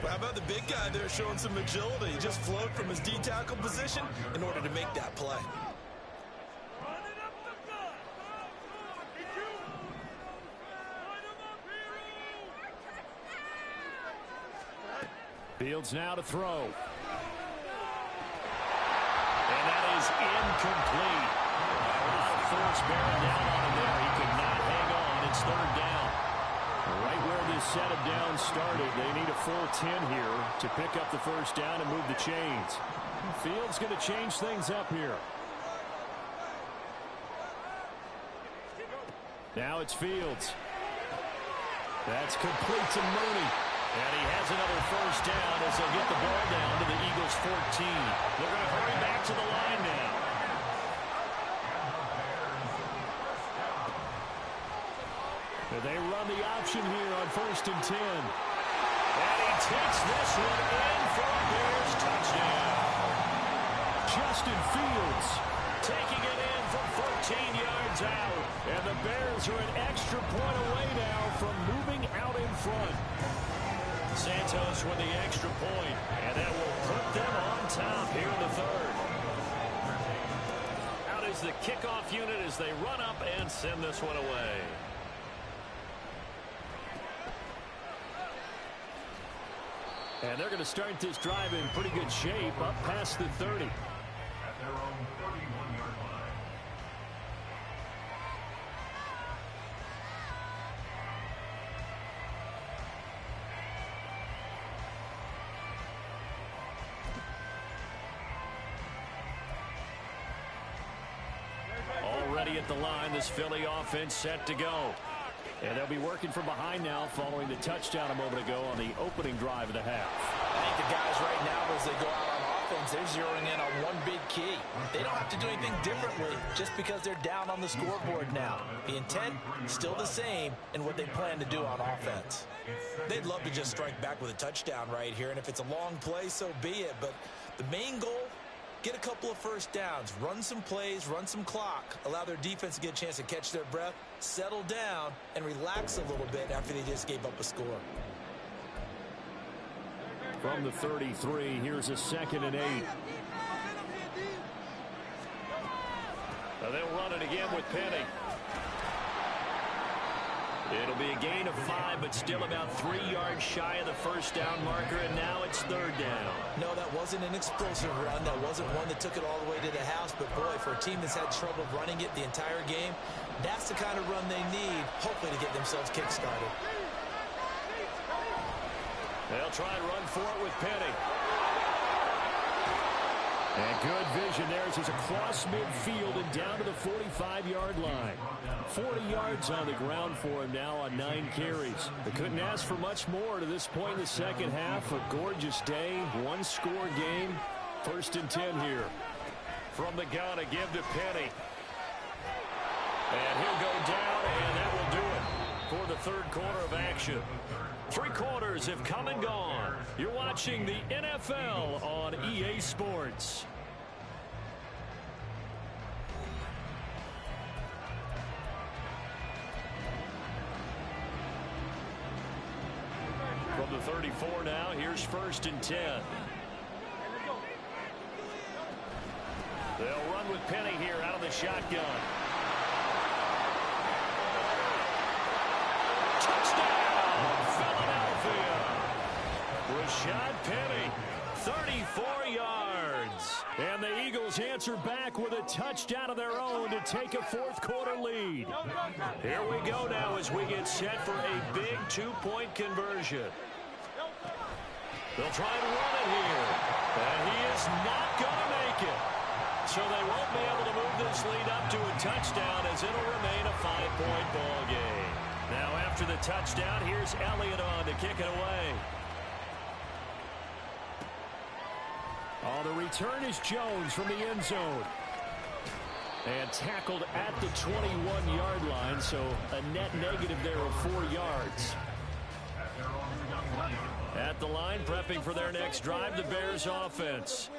Well, how about the big guy there showing some agility? He just flowed from his D-tackle position in order to make that play. Fields now to throw. And that is incomplete. Force bearing down on him there. He could not hang on. It's 3rd down. Right where this set of downs started, they need a full 10 here to pick up the first down and move the chains. Fields going to change things up here. Now it's Fields. That's complete to Mooney. And he has another first down as they'll get the ball down to the Eagles' 14. They're going to hurry back to the line now. They run the option here on 1st and 10. And he takes this one in for a Bears touchdown. Justin Fields taking it in from 14 yards out. And the Bears are an extra point away now from moving out in front. Santos with the extra point, and that will put them on top here in the 3rd. Out is the kickoff unit as they run up and send this one away. And they're going to start this drive in pretty good shape up past the 30. At their own 31-yard line. Already at the line, this Philly offense set to go. And they'll be working from behind now following the touchdown a moment ago on the opening drive of the half. I think the guys right now, as they go out on offense, they're zeroing in on one big key. They don't have to do anything differently just because they're down on the scoreboard now. The intent is still the same in what they plan to do on offense. They'd love to just strike back with a touchdown right here, and if it's a long play, so be it. But the main goal, get a couple of first downs, run some plays, run some clock, allow their defense to get a chance to catch their breath, settle down, and relax a little bit after they just gave up a score. From the 33, here's a 2nd and 8. Now they'll run it again with Penny. It'll be a gain of 5, but still about 3 yards shy of the first down marker, and now it's 3rd down. No, that wasn't an explosive run. That wasn't one that took it all the way to the house. But, boy, for a team that's had trouble running it the entire game, that's the kind of run they need, hopefully, to get themselves kick-started. They'll try and run for it with Penny. And good vision there as he's across midfield and down to the 45-yard line. 40 yards on the ground for him now on 9 carries. They couldn't ask for much more to this point in the second half. A gorgeous day, one-score game. 1st and 10 here. from the gun to give to Penny. And he'll go down, and that will do it for the third quarter of action. 3 quarters have come and gone. You're watching the NFL on EA Sports. From the 34 now, here's 1st and 10. They'll run with Penny here out of the shotgun. Touchdown, Philadelphia. Rashad Penny, 34 yards. And the Eagles answer back with a touchdown of their own to take a 4th quarter lead. Here we go now as we get set for a big 2-point conversion. They'll try and run it here. And he is not going to make it. So they won't be able to move this lead up to a touchdown as it'll remain a 5-point ball game. Now after the touchdown, here's Elliott on to kick it away. Oh, the return is Jones from the end zone. And tackled at the 21-yard line, so a net negative there of 4 yards. At the line, prepping for their next drive, the Bears offense.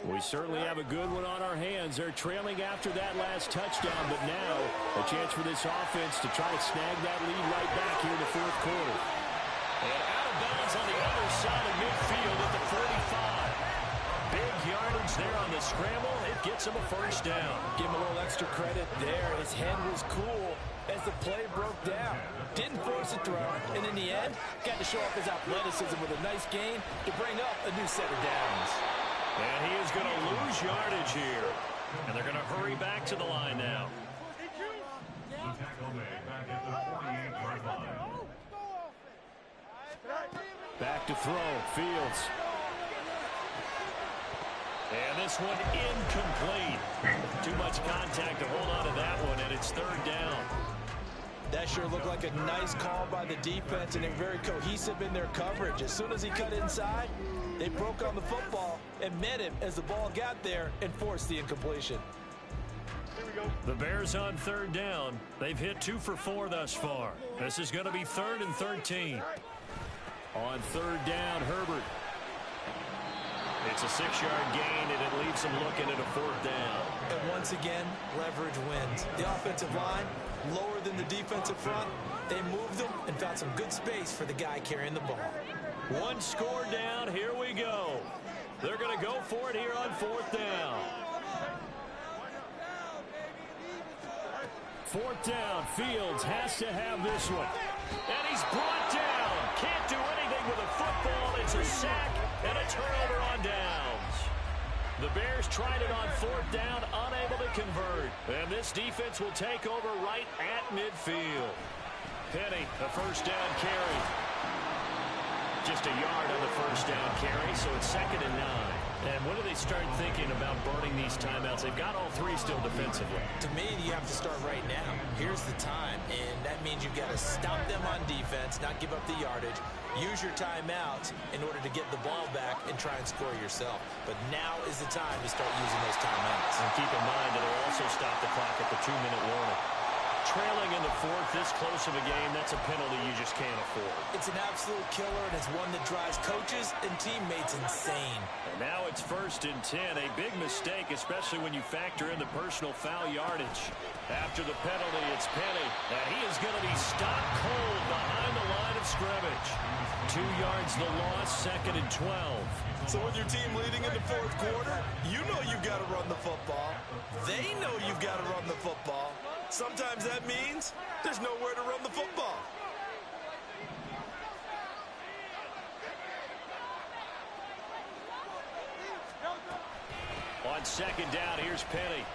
We certainly have a good one on our hands. They're trailing after that last touchdown, but now a chance for this offense to try to snag that lead right back here in the 4th quarter. And out of bounds on the other side of midfield at the 45. Big yardage there on the scramble. It gets him a 1st down. Give him a little extra credit there. His head was cool as the play broke down. Didn't force a throw, and in the end, got to show off his athleticism with a nice gain to bring up a new set of downs. And he is going to lose yardage here. And they're going to hurry back to the line now. Back to throw. Fields. And this one incomplete. Too much contact to hold on to that one, and it's 3rd down. That sure looked like a nice call by the defense, and they're very cohesive in their coverage. As soon as he cut inside, they broke on the football and met him as the ball got there and forced the incompletion. The Bears on 3rd down. They've hit 2 for 4 thus far. This is going to be 3rd and 13. On 3rd down, Herbert. It's a 6-yard gain, and it leaves them looking at a 4th down. And once again, leverage wins. The offensive line, lower than the defensive front. They moved them and found some good space for the guy carrying the ball. 1 score down. Here we go. They're going to go for it here on 4th down. 4th down. Fields has to have this one. And he's brought down. Can't do anything with a football. It's a sack and a turnover on downs. The Bears tried it on 4th down, unable to convert. And this defense will take over right at midfield. Penny, a 1st down carry. Just a yard on the 1st down carry, so it's 2nd and 9. And when do they start thinking about burning these timeouts? They've got all 3 still defensively. To me, you have to start right now. Here's the time, and that means you've got to stop them on defense, not give up the yardage. Use your timeouts in order to get the ball back and try and score yourself. But now is the time to start using those timeouts. And keep in mind that it'll also stop the clock at the 2-minute warning. Trailing in the 4th, this close of a game, that's a penalty you just can't afford. It's an absolute killer, and it's one that drives coaches and teammates insane. And now it's 1st and 10. A big mistake, especially when you factor in the personal foul yardage. After the penalty, it's Penny. And he is going to be stopped cold behind the line of scrimmage. 2 yards the loss, 2nd and 12. So with your team leading in the 4th quarter, you know you've got to run the football. They know you've got to run the football. Sometimes that means there's nowhere to run the football. On 2nd down, here's Penny.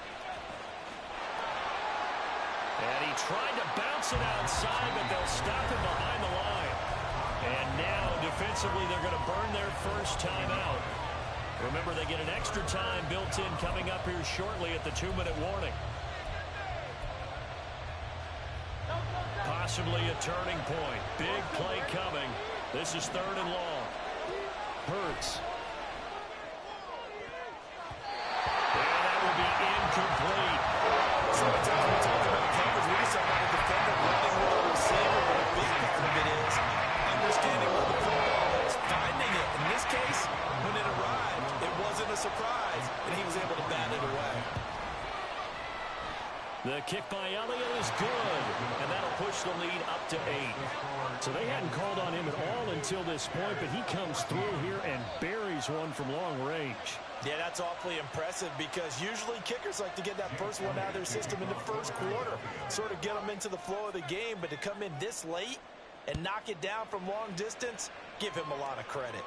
And he tried to bounce it outside, but they'll stop him behind the line. And now, defensively, they're going to burn their 1st timeout. Remember, they get an extra time built in coming up here shortly at the 2-minute warning. Possibly a turning point. Big play coming. This is 3rd and long. Hurts. And that will be incomplete. Sometimes we talk about coverage, we just talk about a defender running with a receiver, but a big part of it is understanding where the football is, finding it. In this case, when it arrived, it wasn't a surprise, and he was able to bat it away. The kick by Elliott is good, and that'll push the lead up to 8. So they hadn't called on him at all until this point, but he comes through here and buries one from long range. Yeah, that's awfully impressive because usually kickers like to get that first one out of their system in the first quarter, sort of get them into the flow of the game, but to come in this late and knock it down from long distance, give him a lot of credit.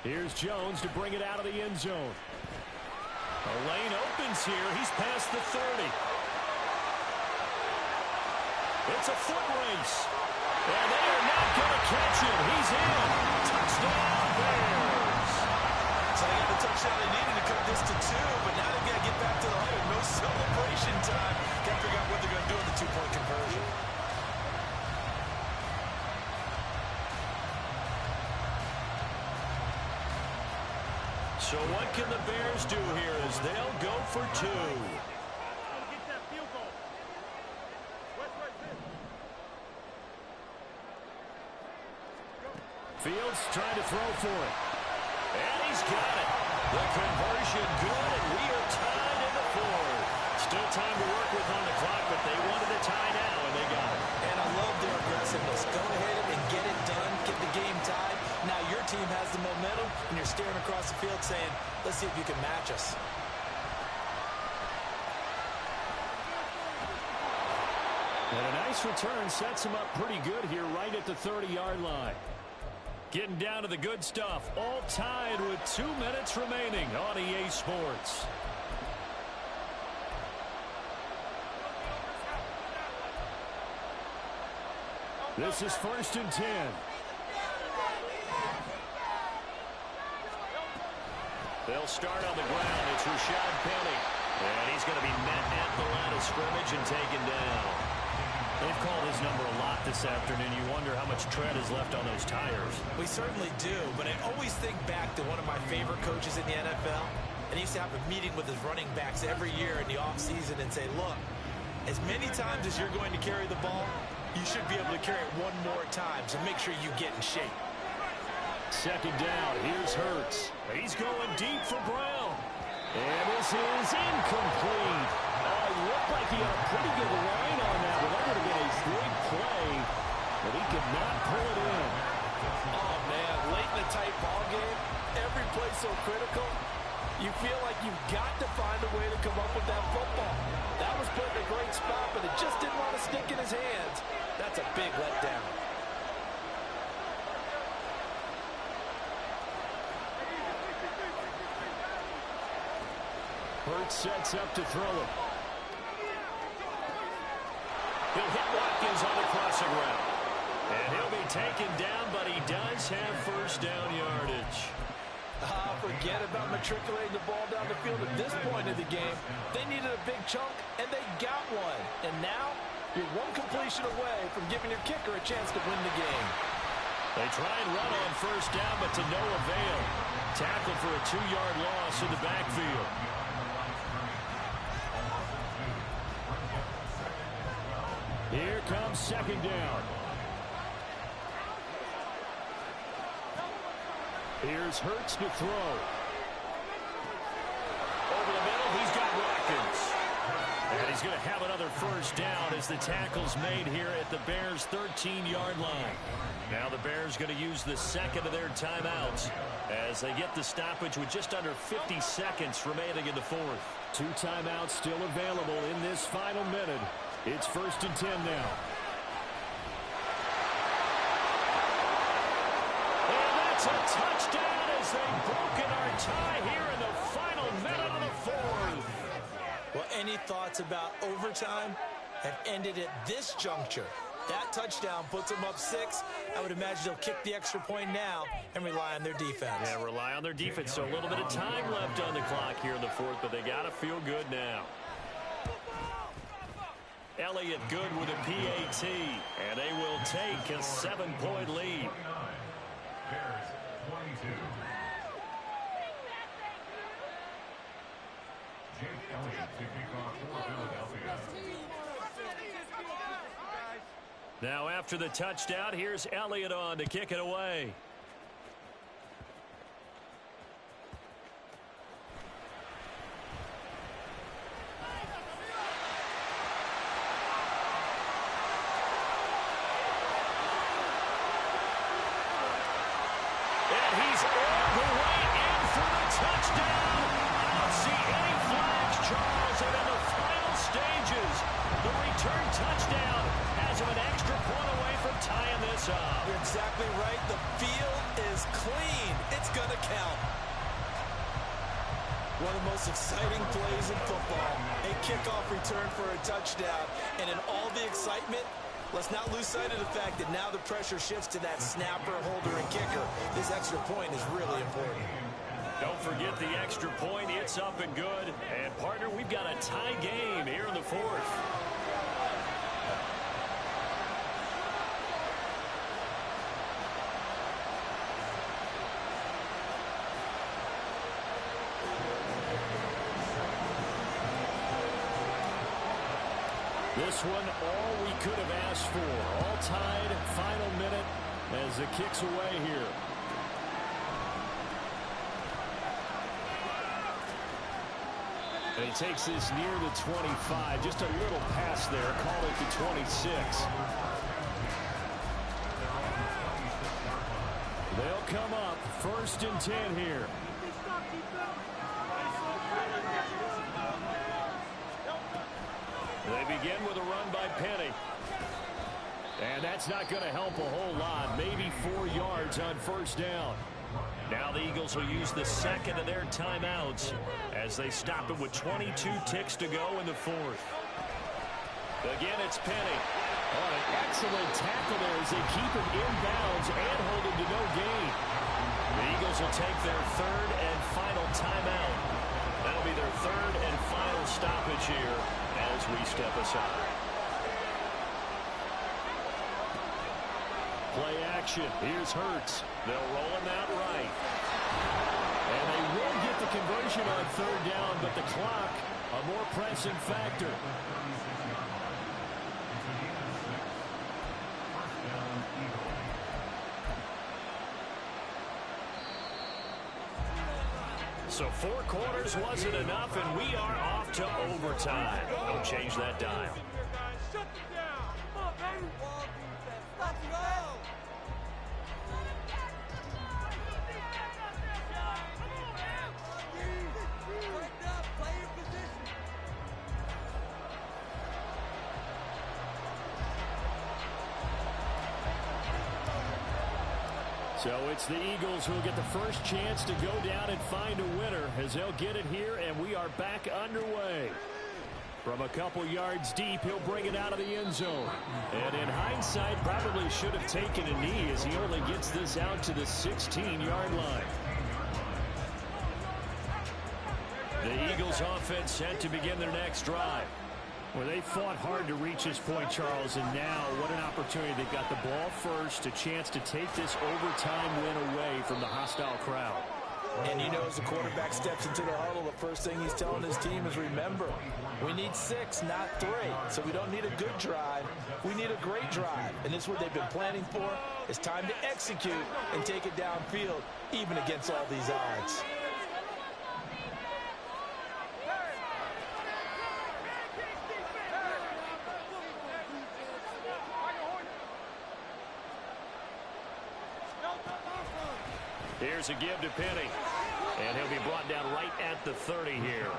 Here's Jones to bring it out of the end zone. A lane opens here. He's past the 30. It's a foot race. And they are not going to catch him. He's in. Touchdown, Bears. So they got the touchdown they needed to cut this to 2, but now they've got to get back to the 100. No celebration time. Got to figure out what they're going to do with the 2-point conversion. So what can the Bears do here as they'll go for 2? Fields trying to throw for it. And he's got it. The conversion good, and we are tied in the 4th. Still time to work with on the clock, but they wanted a tie now, and they got it. And I love their aggressiveness. Go ahead and get it done, get the game tied. Now your team has the momentum, and you're staring across the field saying, let's see if you can match us. And a nice return sets him up pretty good here right at the 30-yard line. Getting down to the good stuff. All tied with 2 minutes remaining on EA Sports. This is 1st and 10. They'll start on the ground. It's Rashad Penny. And he's going to be met at the line of scrimmage and taken down. They've called his number a lot this afternoon. You wonder how much tread is left on those tires. We certainly do, but I always think back to one of my favorite coaches in the NFL. And he used to have a meeting with his running backs every year in the offseason and say, look, as many times as you're going to carry the ball, you should be able to carry it one more time, so make sure you get in shape. 2nd down. Here's Hurts. He's going deep for Brown. And this is incomplete. It looked like he had a pretty good line on that, but that would have been a great play, but he could not pull it in. Oh, man, late in a tight ball game, every play so critical, you feel like you've got to find a way to come up with that football. That was put in a great spot, but it just didn't want to stick in his hands. That's a big letdown. Hurts sets up to throw it. He'll hit Watkins on the crossing route. And he'll be taken down, but he does have 1st down yardage. Forget about matriculating the ball down the field at this point of the game. They needed a big chunk, and they got one. And now, you're one completion away from giving your kicker a chance to win the game. They try and run on 1st down, but to no avail. Tackled for a 2-yard loss in the backfield. Here comes 2nd down. Here's Hurts to throw. Over the middle, he's got Watkins. And he's going to have another 1st down as the tackle's made here at the Bears' 13-yard line. Now the Bears going to use the 2nd of their timeouts as they get the stoppage with just under 50 seconds remaining in the 4th. 2 timeouts still available in this final minute. It's 1st and 10 now. And that's a touchdown as they've broken our tie here in the final minute of the 4th. Well, any thoughts about overtime have ended at this juncture. That touchdown puts them up 6. I would imagine they'll kick the extra point now and rely on their defense. Yeah, rely on their defense. So a little bit of time left on the clock here in the 4th, but they got to feel good now. Elliott good with a PAT, and they will take a 7-point lead. Bears 22. Now after the touchdown, here's Elliott on to kick it away. You're exactly right. The field is clean. It's going to count. One of the most exciting plays in football. A kickoff return for a touchdown. And in all the excitement, let's not lose sight of the fact that now the pressure shifts to that snapper, holder, and kicker. This extra point is really important. Don't forget the extra point. It's up and good. And, partner, we've got a tie game here in the fourth. This one, all we could have asked for. All tied, final minute as it kicks away here. And he takes this near the 25. Just a little pass there. Call it the 26. They'll come up 1st and 10 here. They begin with a run by Penny. And that's not going to help a whole lot. Maybe 4 yards on 1st down. Now the Eagles will use the second of their timeouts as they stop it with 22 ticks to go in the 4th. Again, it's Penny. Oh, an excellent tackle there as they keep him inbounds and hold him to no gain. The Eagles will take their 3rd and final timeout. That'll be their 3rd and final stoppage here as we step aside. Play action. Here's Hurts. They'll roll him out right. And they will get the conversion on 3rd down, but the clock, a more pressing factor. So 4 quarters wasn't enough, and we are off to overtime. Don't change that dial. Shut them down. Come on, baby. Let's go. So it's the Eagles who will get the first chance to go down and find a winner as they'll get it here, and we are back underway. From a couple yards deep, he'll bring it out of the end zone. And in hindsight, probably should have taken a knee as he only gets this out to the 16-yard line. The Eagles offense set to begin their next drive. Well, they fought hard to reach this point, Charles, and now what an opportunity. They've got the ball first, a chance to take this overtime win away from the hostile crowd. And you know, as the quarterback steps into the huddle, the first thing he's telling his team is, remember, we need 6, not 3. So we don't need a good drive. We need a great drive. And this is what they've been planning for. It's time to execute and take it downfield, even against all these odds. Here's a give to Penny. And he'll be brought down right at the 30 here.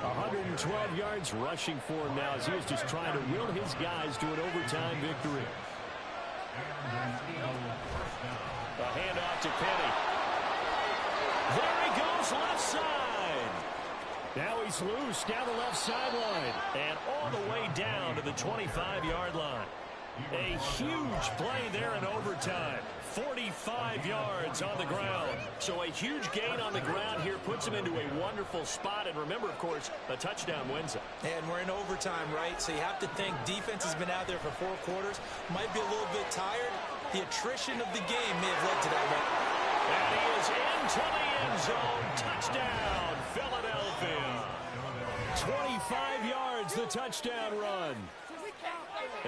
112 yards rushing for him now as he was just trying to will his guys to an overtime victory. A handoff to Penny. There he goes, left side. Now he's loose down the left sideline. And all the way down to the 25-yard line. A huge play there in overtime. 45 yards on the ground. So a huge gain on the ground here puts him into a wonderful spot. And remember, of course, a touchdown wins it. And we're in overtime, right? So you have to think defense has been out there for 4 quarters. Might be a little bit tired. The attrition of the game may have led to that one. And he is into the end zone. Touchdown, Philadelphia. 25 yards, the touchdown run.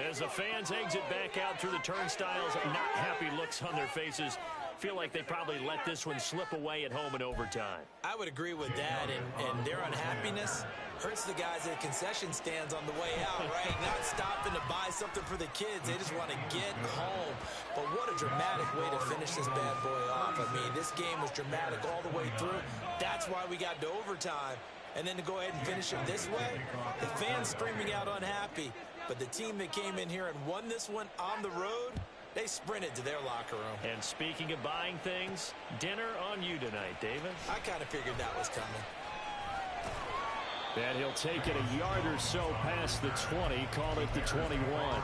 As the fans exit back out through the turnstiles, not happy looks on their faces. Feel like they probably let this one slip away at home in overtime. I would agree with that, and their unhappiness hurts the guys at concession stands on the way out, right? Not stopping to buy something for the kids. They just want to get home. But what a dramatic way to finish this bad boy off. I mean, this game was dramatic all the way through. That's why we got to overtime. And then to go ahead and finish it this way, the fans screaming out unhappy. But the team that came in here and won this one on the road, they sprinted to their locker room. And speaking of buying things, dinner on you tonight, David. I kind of figured that was coming. And he'll take it a yard or so past the 20, call it the 21.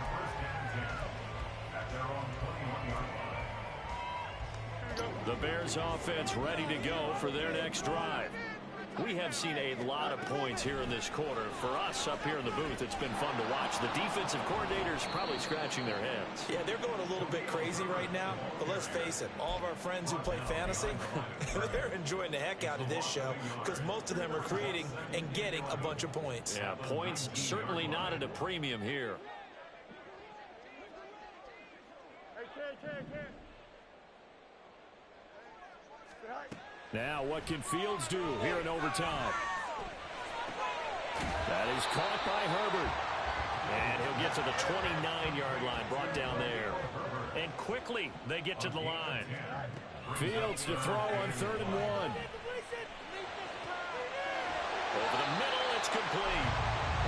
The Bears offense ready to go for their next drive. We have seen a lot of points here in this quarter. For us up here in the booth, it's been fun to watch. The defensive coordinators probably scratching their heads. Yeah, they're going a little bit crazy right now. But let's face it, all of our friends who play fantasy, they're enjoying the heck out of this show because most of them are creating and getting a bunch of points. Yeah, points certainly not at a premium here. Now, what can Fields do here in overtime? That is caught by Herbert. And he'll get to the 29-yard line, brought down there. And quickly, they get to the line. Fields to throw on 3rd and 1. Over the middle, it's complete.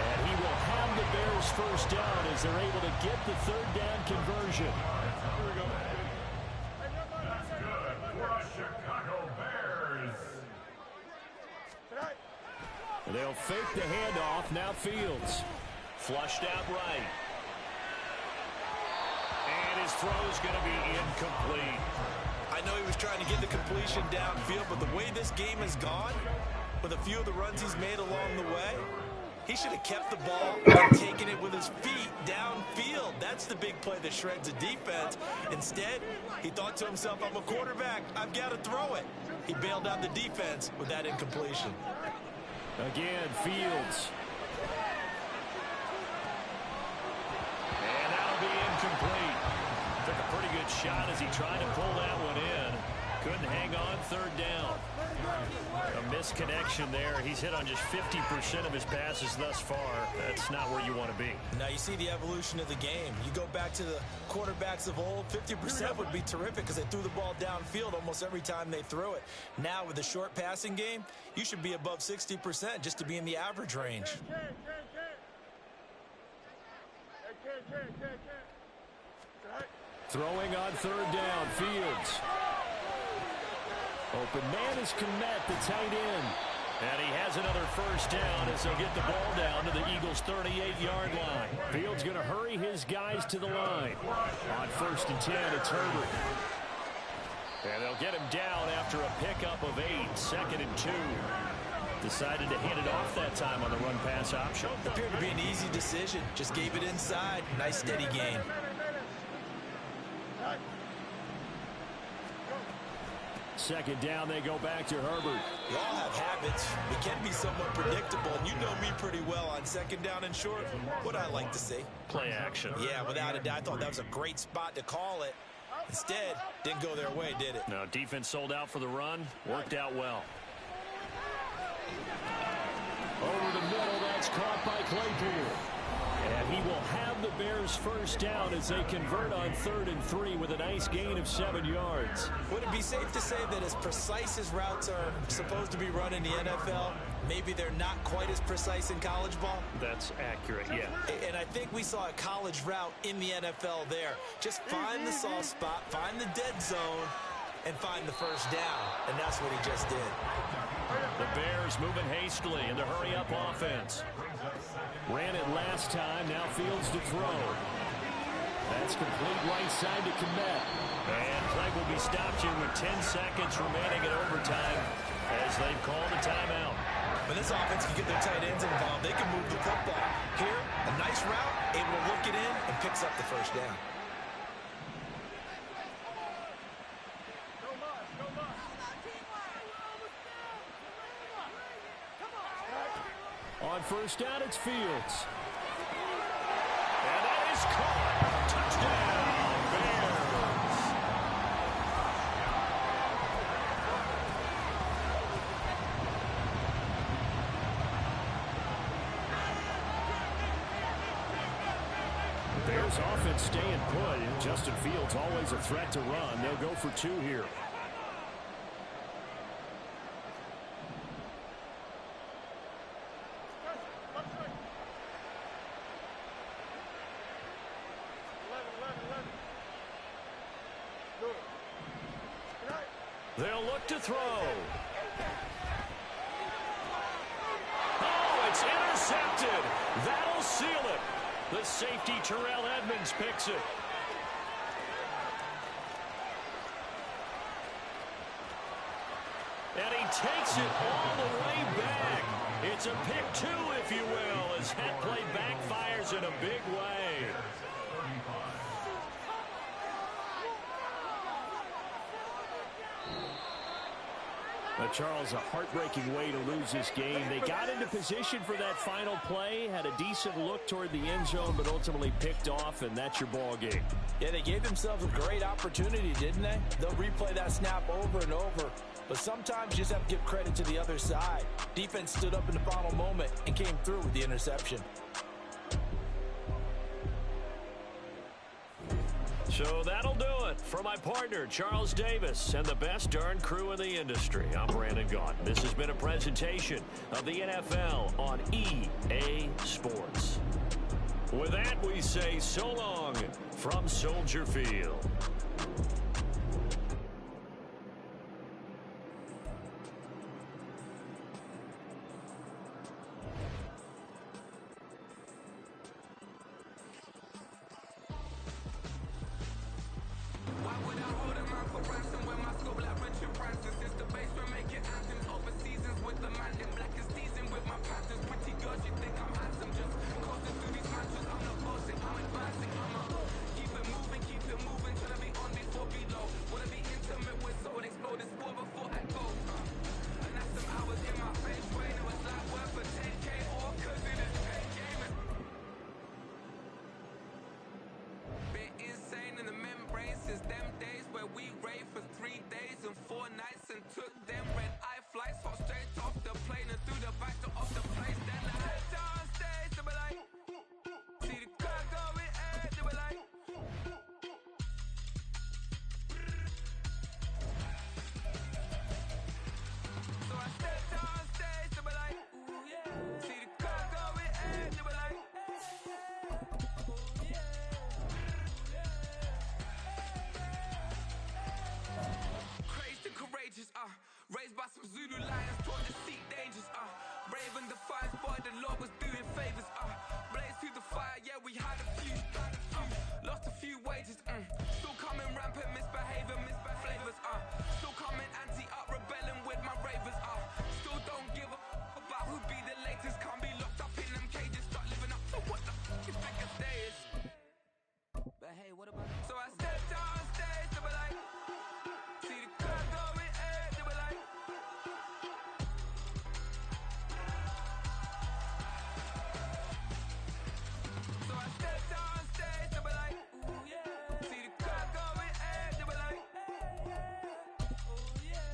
And he will have the Bears first down as they're able to get the 3rd down conversion. Here we go. That's good for the Chicago Bears. They'll fake the handoff. Now Fields. Flushed out right. And his throw's going to be incomplete. I know he was trying to get the completion downfield, but the way this game has gone, with a few of the runs he's made along the way, he should have kept the ball and taken it with his feet downfield. That's the big play that shreds the defense. Instead, he thought to himself, I'm a quarterback. I've got to throw it. He bailed out the defense with that incompletion. Again, Fields. And that'll be incomplete. Took a pretty good shot as he tried to pull that one in. Couldn't hang on 3rd down. A misconnection there. He's hit on just 50% of his passes thus far. That's not where you want to be. Now you see the evolution of the game. You go back to the quarterbacks of old, 50% would be terrific because they threw the ball downfield almost every time they threw it. Now with the short passing game, you should be above 60% just to be in the average range. Throwing on 3rd down, Fields. Open man is Komet, the tight end. And he has another first down as they'll get the ball down to the Eagles' 38-yard line. Fields going to hurry his guys to the line. On 1st and 10, it's Herbert. And they'll get him down after a pickup of 8, 2nd and 2. Decided to hand it off that time on the run-pass option. Appeared to be an easy decision. Just gave it inside. Nice steady gain. Second down, they go back to Herbert. We all have habits. We can be somewhat predictable, and you know me pretty well on 2nd down and short. What I like to see. Play action. Yeah, without a doubt. I thought that was a great spot to call it. Instead, didn't go their way, did it? No, defense sold out for the run. Worked out well. Over the middle, that's caught by Claypool. And he will have the Bears first down as they convert on 3rd and 3 with a nice gain of 7 yards. Would it be safe to say that as precise as routes are supposed to be run in the NFL, maybe they're not quite as precise in college ball? That's accurate, yeah. And I think we saw a college route in the NFL there. Just find the soft spot, find the dead zone, and find the first down. And that's what he just did. The Bears moving hastily in the hurry-up offense. Ran it last time, now Fields to throw. That's complete right side to Komet. And play will be stopped here with 10 seconds remaining in overtime as they've called a timeout. When this offense can get their tight ends involved, they can move the football. Here, a nice route, able to look it in, and picks up the first down. On first down, it's Fields. And that is caught. Touchdown, Bears. Bears offense staying put. Justin Fields always a threat to run. They'll go for 2 here. They'll look to throw. Oh, it's intercepted. That'll seal it. The safety, Terrell Edmonds, picks it. And he takes it all the way back. It's a pick 2, if you will, as that play backfires in a big way. But Charles, a heartbreaking way to lose this game. They got into position for that final play, had a decent look toward the end zone, but ultimately picked off, and that's your ball game. Yeah, they gave themselves a great opportunity, didn't they? They'll replay that snap over and over. But sometimes you just have to give credit to the other side. Defense stood up in the final moment and came through with the interception. So that'll do it for my partner, Charles Davis, and the best darn crew in the industry. I'm Brandon Gaughan. This has been a presentation of the NFL on EA Sports. With that, we say so long from Soldier Field. Raised by some Zulu lions, taught to seek dangers, brave and defiant, but the Lord was doing favors, blaze through the fire, yeah, we had a few, lost a few wages, still coming rampant, misbehaving, flavors, still coming anti-up, rebelling with my ravers, still don't give a about who be the latest, can't be locked up in them cages, start living up to what the you think a day is. But hey, what about so I stepped on stage to be like, see the crowd going air, they were like, so I stepped on stage to be like, ooh yeah, see the crowd going air, they were like, oh yeah,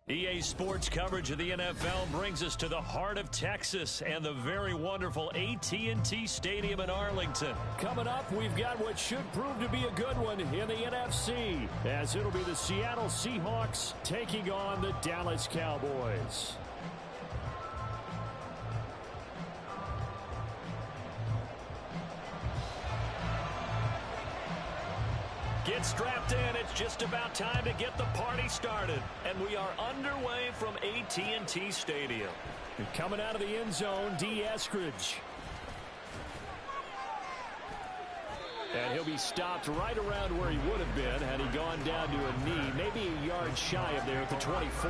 EA Sports coverage of the NFL brings us to the heart of Texas and the very wonderful AT&T Stadium in Arlington. Coming up, we've got what should prove to be a good one in the NFC, as it'll be the Seattle Seahawks taking on the Dallas Cowboys. Get strapped in. It's just about time to get the party started. And we are underway from AT&T Stadium. And coming out of the end zone, D. Eskridge. And he'll be stopped right around where he would have been had he gone down to a knee, maybe a yard shy of there at the 24.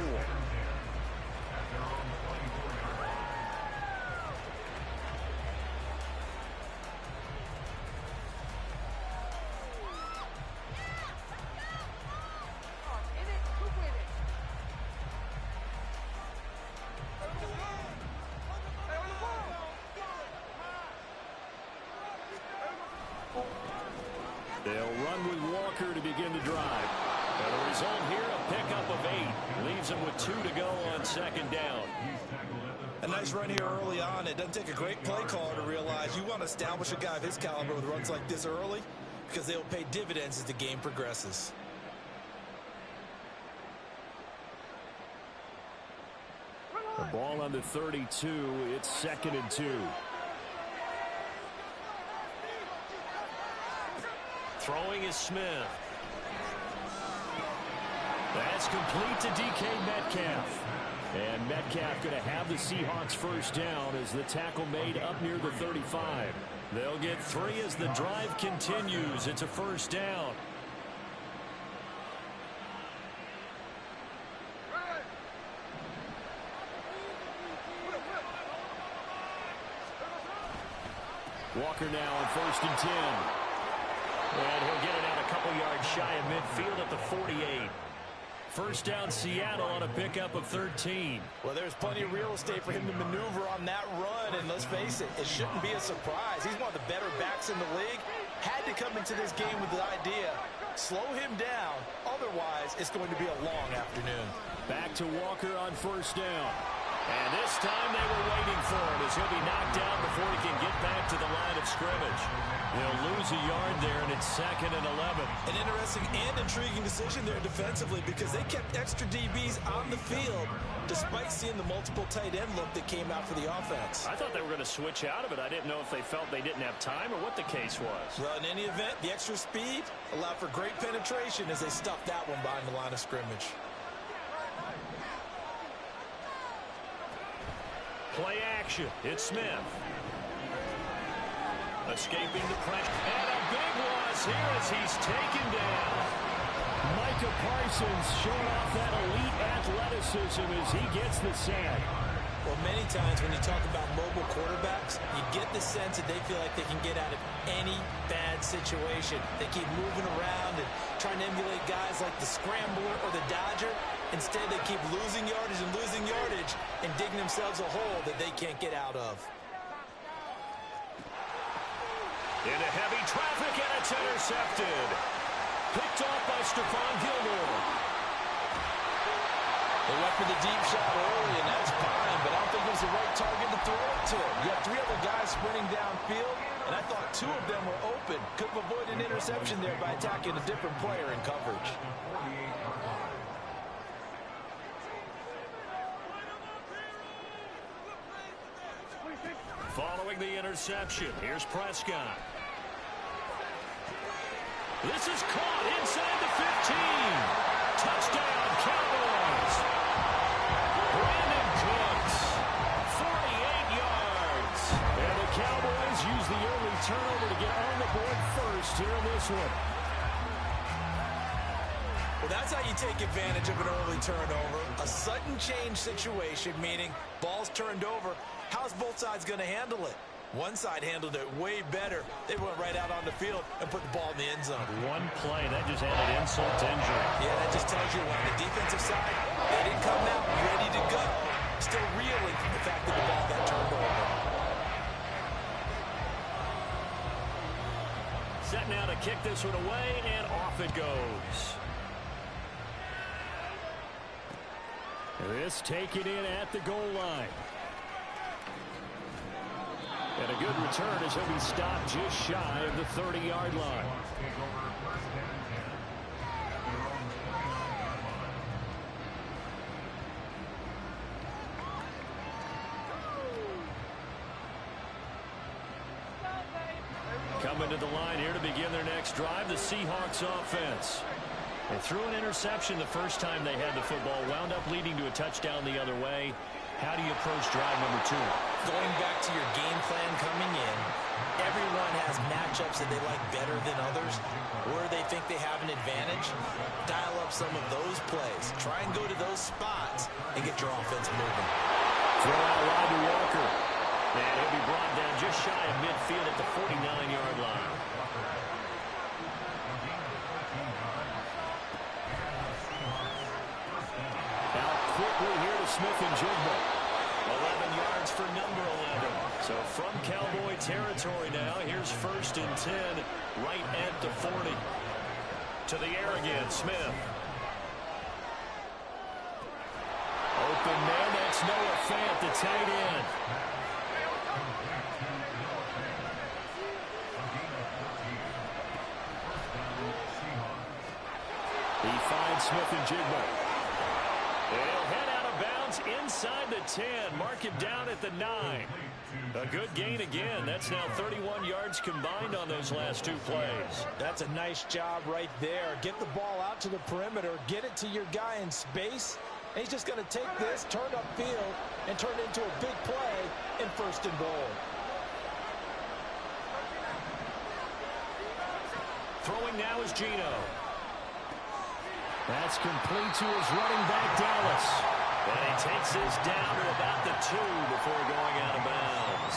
Walker to begin the drive. And the result here, a pickup of 8. Leaves him with 2 to go on second down. A nice run here early on. It doesn't take a great play caller to realize you want to establish a guy of his caliber with runs like this early because they'll pay dividends as the game progresses. The ball on the 32. It's 2nd and 2. Throwing is Smith. That's complete to DK Metcalf. And Metcalf going to have the Seahawks first down as the tackle made up near the 35. They'll get 3 as the drive continues. It's a first down. Walker now on 1st and 10. And he'll get it out a couple yards shy of midfield at the 48. First down Seattle on a pickup of 13. Well, there's plenty of real estate for him to maneuver on that run, and let's face it, it shouldn't be a surprise. He's one of the better backs in the league. Had to come into this game with the idea, slow him down, otherwise it's going to be a long afternoon. Back to Walker on first down. And this time they were waiting for him as he'll be knocked down before he can get back to the line of scrimmage. They'll lose a yard there, and it's 2nd and 11. An interesting and intriguing decision there defensively because they kept extra DBs on the field despite seeing the multiple tight end look that came out for the offense. I thought they were going to switch out of it. I didn't know if they felt they didn't have time or what the case was. Well, in any event, the extra speed allowed for great penetration as they stuffed that one behind the line of scrimmage. Play action. It's Smith. Escaping the pressure. And a big loss here as he's taken down. Micah Parsons showing off that elite athleticism as he gets the sack. Well, many times when you talk about mobile quarterbacks, you get the sense that they feel like they can get out of any bad situation. They keep moving around and trying to emulate guys like the Scrambler or the Dodger. Instead, they keep losing yardage and digging themselves a hole that they can't get out of. Into heavy traffic, and it's intercepted. Picked off by Stephon Gilmore. They went for the deep shot early, and that's fine, but I don't think it was the right target to throw it to. You have 3 other guys sprinting downfield, and I thought 2 of them were open. Could have avoided an interception there by attacking a different player in coverage. Following the interception, here's Prescott. This is caught inside the 15. Touchdown, Cowboys. Brandon Cooks, 48 yards. And the Cowboys use the early turnover to get on the board first here in this one. Well, that's how you take advantage of an early turnover. A sudden change situation, meaning ball's turned over. How's both sides going to handle it? One side handled it way better. They went right out on the field and put the ball in the end zone. One play, that just added insult to injury. Yeah, that just tells you on the defensive side, they didn't come out ready to go. Still reeling from the fact that the ball got turned over. Set now to kick this one away, and off it goes. This taken in at the goal line. And a good return as he'll be stopped just shy of the 30-yard line. Coming to the line here to begin their next drive, the Seahawks offense. They threw an interception the first time they had the football, wound up leading to a touchdown the other way. How do you approach drive number 2? Going back to your game plan coming in, everyone has matchups that they like better than others, where they think they have an advantage. Dial up some of those plays. Try and go to those spots and get your offense moving. Throw out wide to Walker. And he'll be brought down just shy of midfield at the 49-yard line. Out quickly here to Smith and Jigba. 11 yards for number 11. So from Cowboy territory now, here's 1st and 10 right at the 40. To the air again, Smith. Open man, that's Noah Fant, the tight end. He finds Smith and Jigba. He'll head out of bounds inside the 10. Mark him down at the 9. A good gain again. That's now 31 yards combined on those last 2 plays. That's a nice job right there. Get the ball out to the perimeter. Get it to your guy in space. And he's just going to take this, turn upfield, and turn it into a big play in 1st and goal. Throwing now is Geno. That's complete to his running back, Dallas. And he takes this down to about the 2 before going out of bounds.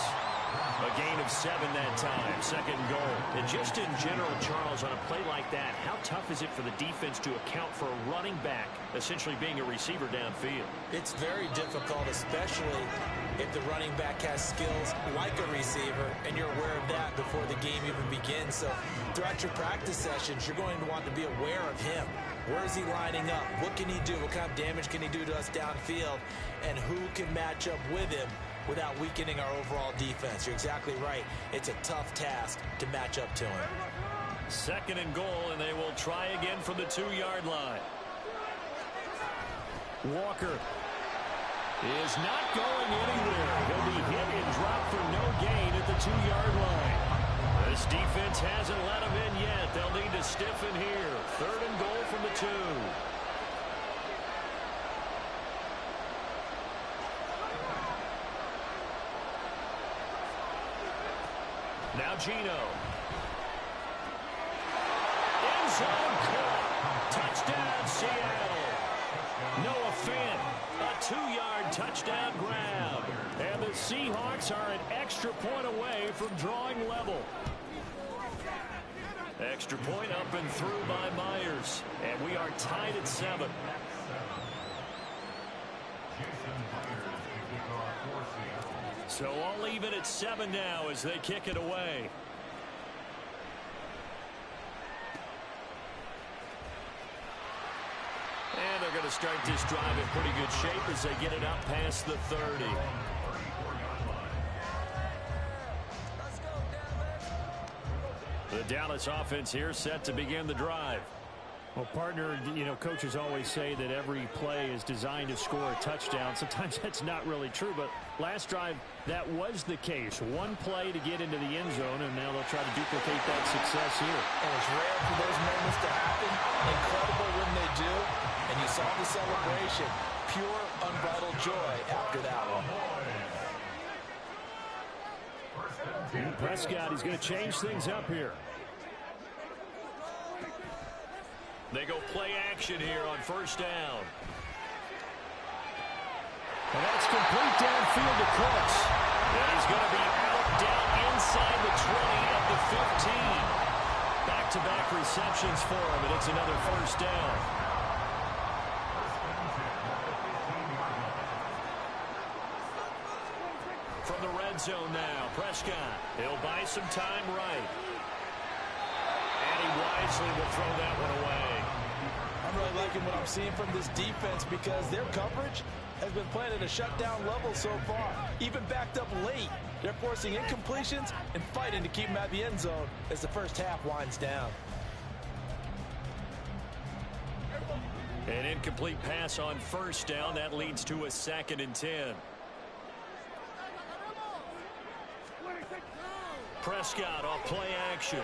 A gain of 7 that time, 2nd and goal. And just in general, Charles, on a play like that, how tough is it for the defense to account for a running back essentially being a receiver downfield? It's very difficult, especially if the running back has skills like a receiver, and you're aware of that before the game even begins. So throughout your practice sessions, you're going to want to be aware of him. Where is he lining up? What can he do? What kind of damage can he do to us downfield? And who can match up with him without weakening our overall defense? You're exactly right. It's a tough task to match up to him. 2nd and goal, and they will try again from the 2-yard line. Walker is not going anywhere. He'll be hit and dropped for no gain at the 2-yard line. This defense hasn't let him in yet. They'll need to stiffen here. 3rd and goal from the 2. Now Geno. End zone caught. Touchdown, Seattle. Noah Fant, a 2-yard touchdown grab. And the Seahawks are an extra point away from drawing level. Extra point up and through by Myers. And we are tied at 7. So all even at 7 now as they kick it away. And they're going to start this drive in pretty good shape as they get it up past the 30. The Dallas offense here set to begin the drive. Well, partner, you know, coaches always say that every play is designed to score a touchdown. Sometimes that's not really true, but last drive, that was the case. One play to get into the end zone, and now they'll try to duplicate that success here. And it's rare for those moments to happen. Incredible when they do. And you saw the celebration. Pure, unbridled joy after that one. Prescott, he's going to change things up here. They go play action here on 1st down. And that's complete downfield to Cooks. And he's going to be out down inside the 20 of the 15. Back-to-back receptions for him, and it's another 1st down. From the red zone now, Prescott. He'll buy some time right. And he wisely will throw that one away. I'm really liking what I'm seeing from this defense because their coverage has been playing at a shutdown level so far. Even backed up late, they're forcing incompletions and fighting to keep them at the end zone as the first half winds down. An incomplete pass on 1st down. That leads to a 2nd and 10. Prescott off play action.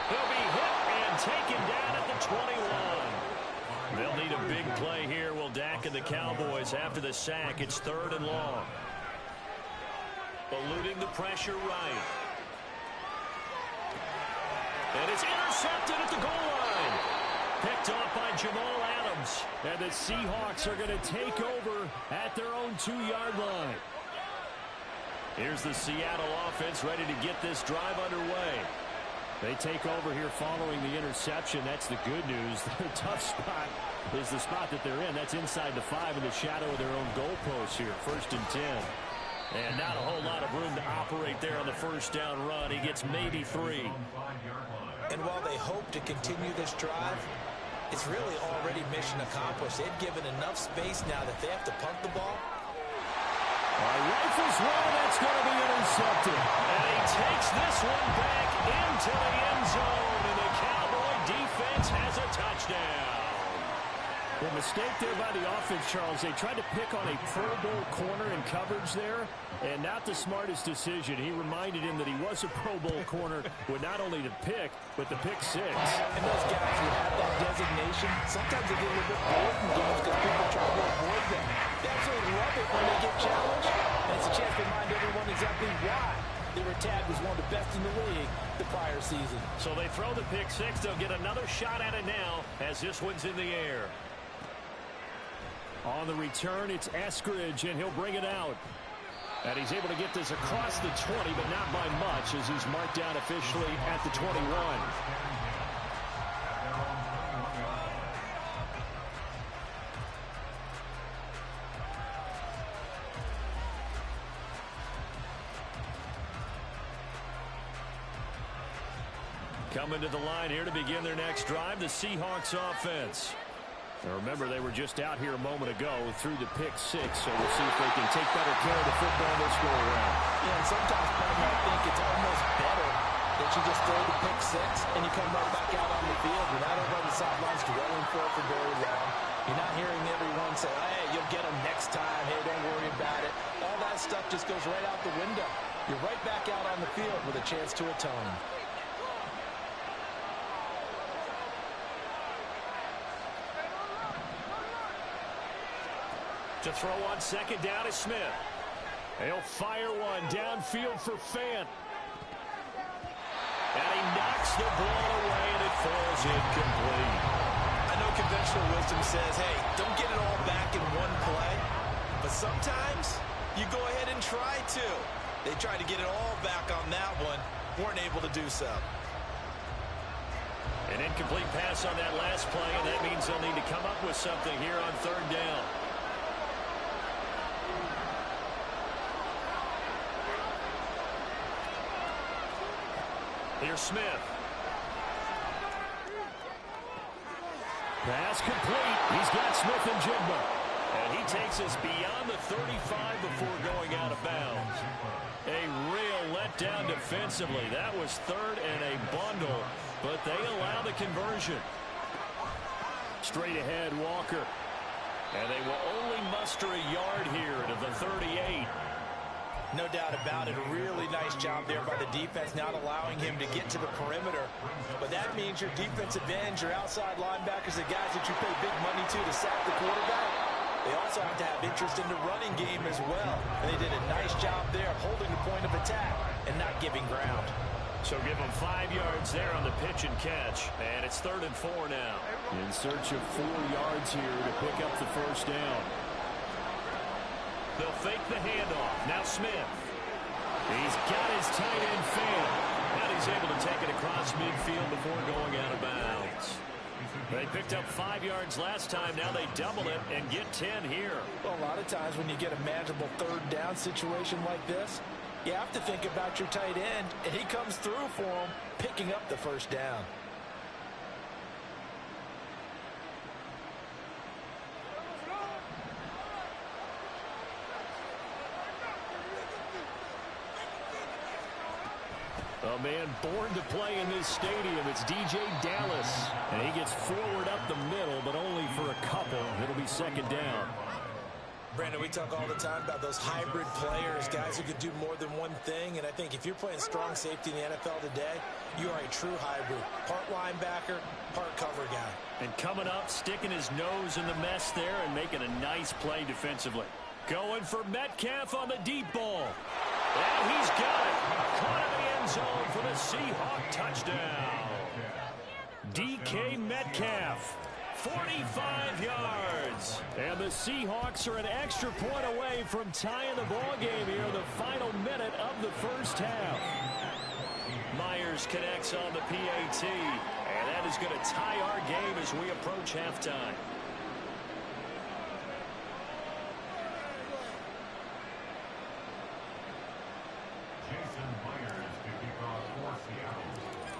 He'll be hit and taken down at the 21. They'll need a big play here. Will Dak and the Cowboys after the sack. It's 3rd and long. Eluding the pressure right. And it's intercepted at the goal line. Picked off by Jamal Adams. And the Seahawks are going to take over at their own 2-yard line. Here's the Seattle offense ready to get this drive underway. They take over here following the interception. That's the good news. The tough spot is the spot that they're in. That's inside the 5 in the shadow of their own goalpost here. 1st and 10. And not a whole lot of room to operate there on the 1st down run. He gets maybe 3. And while they hope to continue this drive, it's really already mission accomplished. They've given enough space now that they have to punt the ball. Rifles one, that's going to be intercepted. And he takes this one back into the end zone, and the Cowboy defense has a touchdown. The mistake there by the offense, Charles, they tried to pick on a Pro Bowl corner in coverage there, and not the smartest decision. He reminded him that he was a Pro Bowl corner with not only the pick, but the pick six. And those guys who have that designation, sometimes they get a little bit bored in games because people try to avoid them. They absolutely love it when they get challenged, and it's a chance to remind everyone exactly why they were tagged as one of the best in the league the prior season. So they throw the pick six. They'll get another shot at it now as this one's in the air. On the return, it's Eskridge, and he'll bring it out. And he's able to get this across the 20, but not by much, as he's marked down officially at the 21. Coming to the line here to begin their next drive, the Seahawks offense. Now remember, they were just out here a moment ago through the pick six, so we'll see if they can take better care of the football this go around. Yeah, and sometimes, partner, I think it's almost better that you just throw the pick six and you come right back out on the field. You're not over on the sidelines dwelling for it for very long. You're not hearing everyone say, hey, you'll get them next time. Hey, don't worry about it. All that stuff just goes right out the window. You're right back out on the field with a chance to atone. To throw on second down is Smith. He'll fire one downfield for Fant. And he knocks the ball away, and it falls incomplete. I know conventional wisdom says, hey, don't get it all back in one play. But sometimes you go ahead and try to. They tried to get it all back on that one. Weren't able to do so. An incomplete pass on that last play, and that means they'll need to come up with something here on third down. Here's Smith. Pass complete. He's got Smith and Jigba. And he takes us beyond the 35 before going out of bounds. A real letdown defensively. That was third and a bundle, but they allow the conversion. Straight ahead, Walker. And they will only muster a yard here to the 38. No doubt about it. A really nice job there by the defense, not allowing him to get to the perimeter. But that means your defensive ends, your outside linebackers, the guys that you pay big money to sack the quarterback, they also have to have interest in the running game as well. And they did a nice job there of holding the point of attack and not giving ground. So give them 5 yards there on the pitch and catch. And it's 3rd and 4 now. In search of 4 yards here to pick up the first down. They'll fake the handoff. Now Smith. He's got his tight end Fant. And he's able to take it across midfield before going out of bounds. They picked up 5 yards last time. Now they double it and get 10 here. Well, a lot of times when you get a manageable third down situation like this, you have to think about your tight end, and he comes through for him, picking up the first down. A man born to play in this stadium. It's DJ Dallas. And he gets forward up the middle, but only for a couple. It'll be 2nd down. Brandon, we talk all the time about those hybrid players, guys who could do more than one thing. And I think if you're playing strong safety in the NFL today, you are a true hybrid. Part linebacker, part cover guy. And coming up, sticking his nose in the mess there and making a nice play defensively. Going for Metcalf on the deep ball. And he's got it. Caught in the end zone for the Seahawk touchdown. DK Metcalf, 45 yards. And the Seahawks are an extra point away from tying the ball game here in the final minute of the first half. Myers connects on the PAT. And that is going to tie our game as we approach halftime.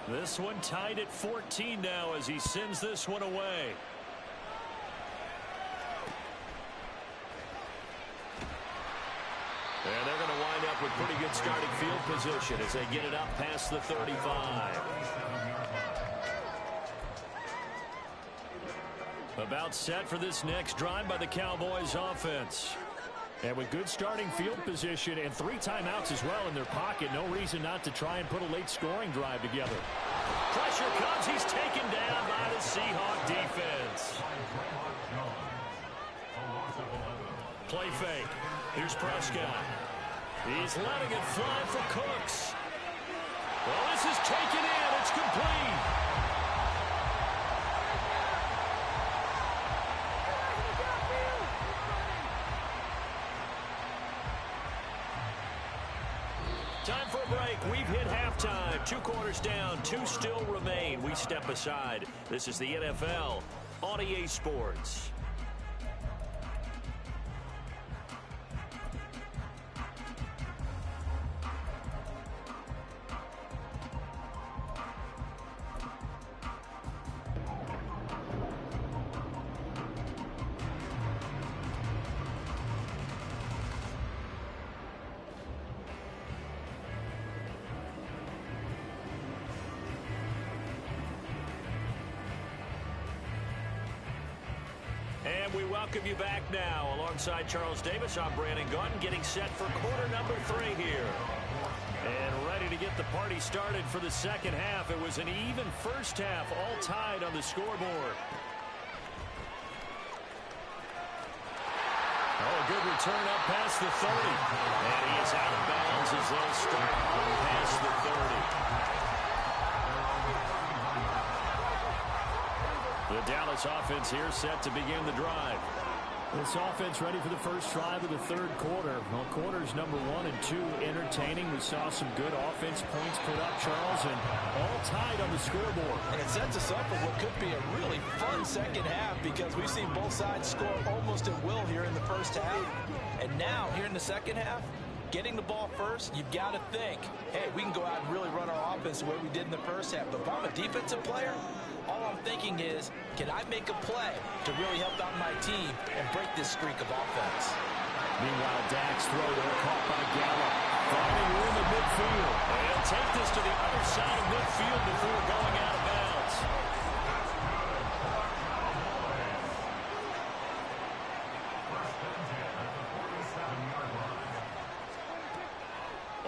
This one tied at 14 now as he sends this one away. And they're going to wind up with pretty good starting field position as they get it up past the 35. About set for this next drive by the Cowboys offense. And with good starting field position and 3 timeouts as well in their pocket, no reason not to try and put a late scoring drive together. Pressure comes. He's taken down by the Seahawk defense. Play fake. Here's Prescott. He's letting it fly for Cooks. Well, this is taken in. It's complete. Time for a break. We've hit halftime. 2 quarters down. 2 still remain. We step aside. This is the NFL on EA Sports. We welcome you back now. Alongside Charles Davis, I'm Brandon Gunn, getting set for quarter number 3 here. And ready to get the party started for the second half. It was an even first half, all tied on the scoreboard. Oh, a good return up past the 30. And he is out of bounds as they'll start past the 30. The Dallas offense here set to begin the drive. This offense ready for the first drive of the third quarter. Well, quarters number 1 and 2 entertaining. We saw some good offense points put up, Charles, and all tied on the scoreboard. And it sets us up for what could be a really fun second half because we've seen both sides score almost at will here in the first half. And now, here in the second half, getting the ball first, you've got to think, hey, we can go out and really run our offense the way we did in the first half. But if I'm a defensive player, all I'm thinking is, can I make a play to really help out my team and break this streak of offense? Meanwhile, Dak's throw there caught by Gallup. Finding room in midfield. And he'll take this to the other side of midfield before going out of bounds.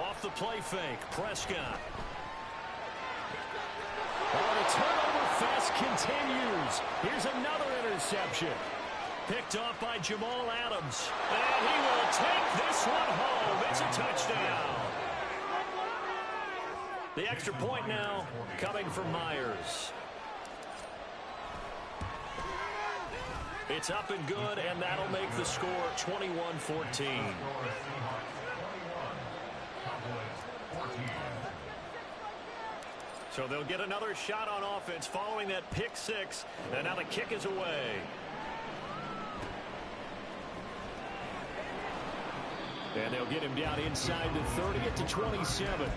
Off the play fake, Prescott. Oh, the turnover fest continues. Here's another interception. Picked off by Jamal Adams. And he will take this one home. It's a touchdown. The extra point now coming from Myers. It's up and good, and that'll make the score 21-14. So they'll get another shot on offense following that pick 6. And now the kick is away. And they'll get him down inside the 30 at the 27.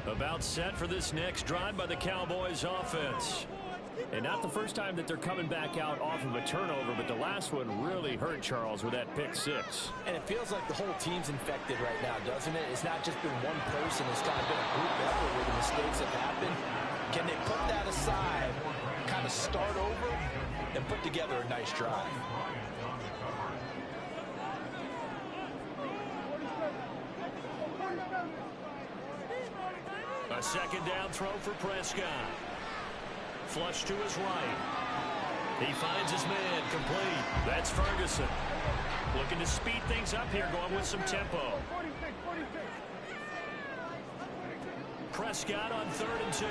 About set for this next drive by the Cowboys offense. And not the first time that they're coming back out off of a turnover, but the last one really hurt Charles with that pick 6. And it feels like the whole team's infected right now, doesn't it? It's not just been one person. It's kind of been a group effort where the mistakes have happened. Can they put that aside, kind of start over, and put together a nice drive? A second down throw for Prescott. Flush to his right. He finds his man complete. That's Ferguson. Looking to speed things up here, going with some tempo. Prescott on 3rd and 2.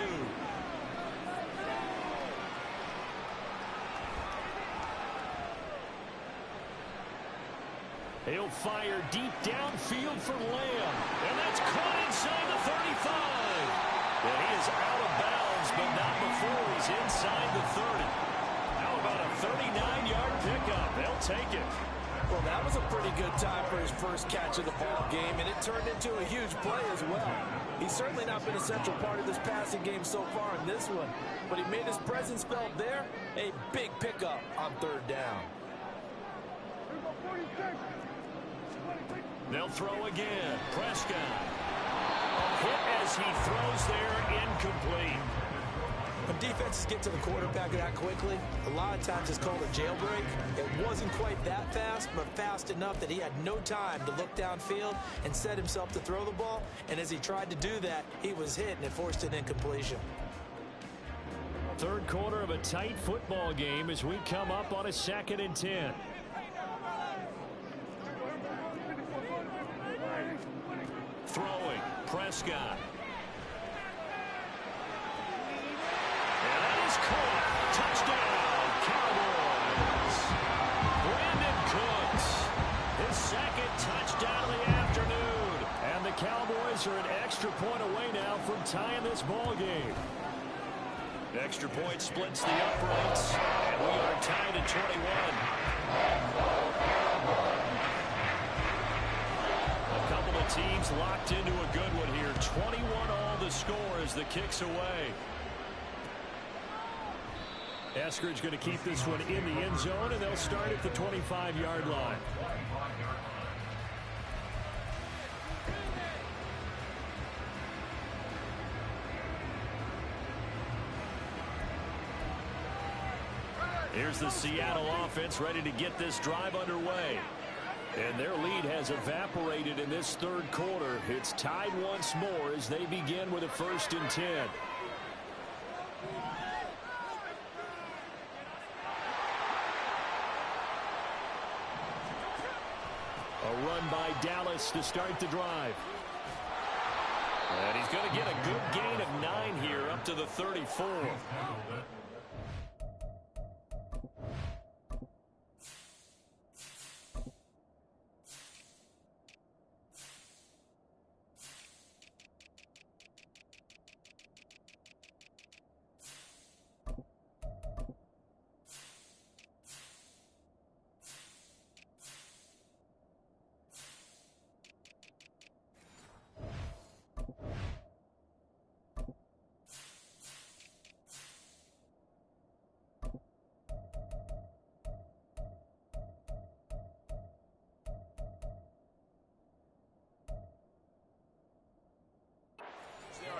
He'll fire deep downfield for Lamb. And that's caught inside the 35. And he is out of bounds, but not before he's inside the 30. How about take it. Well, that was a pretty good time for his first catch of the ball game, and it turned into a huge play as well. He's certainly not been a central part of this passing game so far in this one, but he made his presence felt there. A big pickup on third down. They'll throw again. Prescott. A hit as he throws there, incomplete. When defenses get to the quarterback that quickly, a lot of times it's called a jailbreak. It wasn't quite that fast, but fast enough that he had no time to look downfield and set himself to throw the ball. And as he tried to do that, he was hit, and it forced an incompletion. Third quarter of a tight football game as we come up on a 2nd and 10. Throwing. Prescott. Caught. Touchdown, Cowboys. Brandon Cooks, his second touchdown of the afternoon. And the Cowboys are an extra point away now from tying this ball game. Extra point splits the uprights, and we are tied at 21. A couple of teams locked into a good one here. 21 all the score as the kick's away. Eskridge going to keep this one in the end zone, and they'll start at the 25-yard line. Here's the Seattle offense ready to get this drive underway. And their lead has evaporated in this third quarter. It's tied once more as they begin with a 1st and 10. A run by Dallas to start the drive. And he's going to get a good gain of 9 here up to the 34.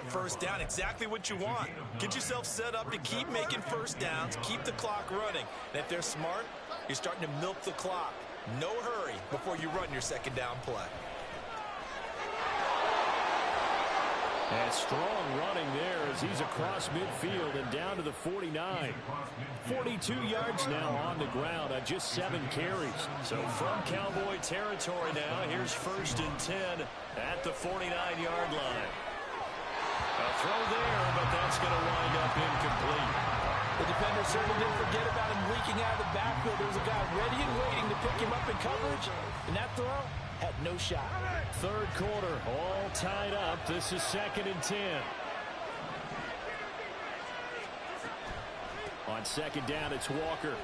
First down, exactly what you want. Get yourself set up to keep making first downs, keep the clock running. And if they're smart, you're starting to milk the clock. No hurry before you run your second down play. And strong running there as he's across midfield and down to the 49. 42 yards now on the ground on just 7 carries. So from Cowboy territory now, here's 1st and 10 at the 49-yard line. A throw there, but that's going to wind up incomplete. The defender certainly didn't forget about him leaking out of the backfield. There was a guy ready and waiting to pick him up in coverage, and that throw had no shot. Third quarter, all tied up. This is 2nd and 10. On 2nd down, it's Walker.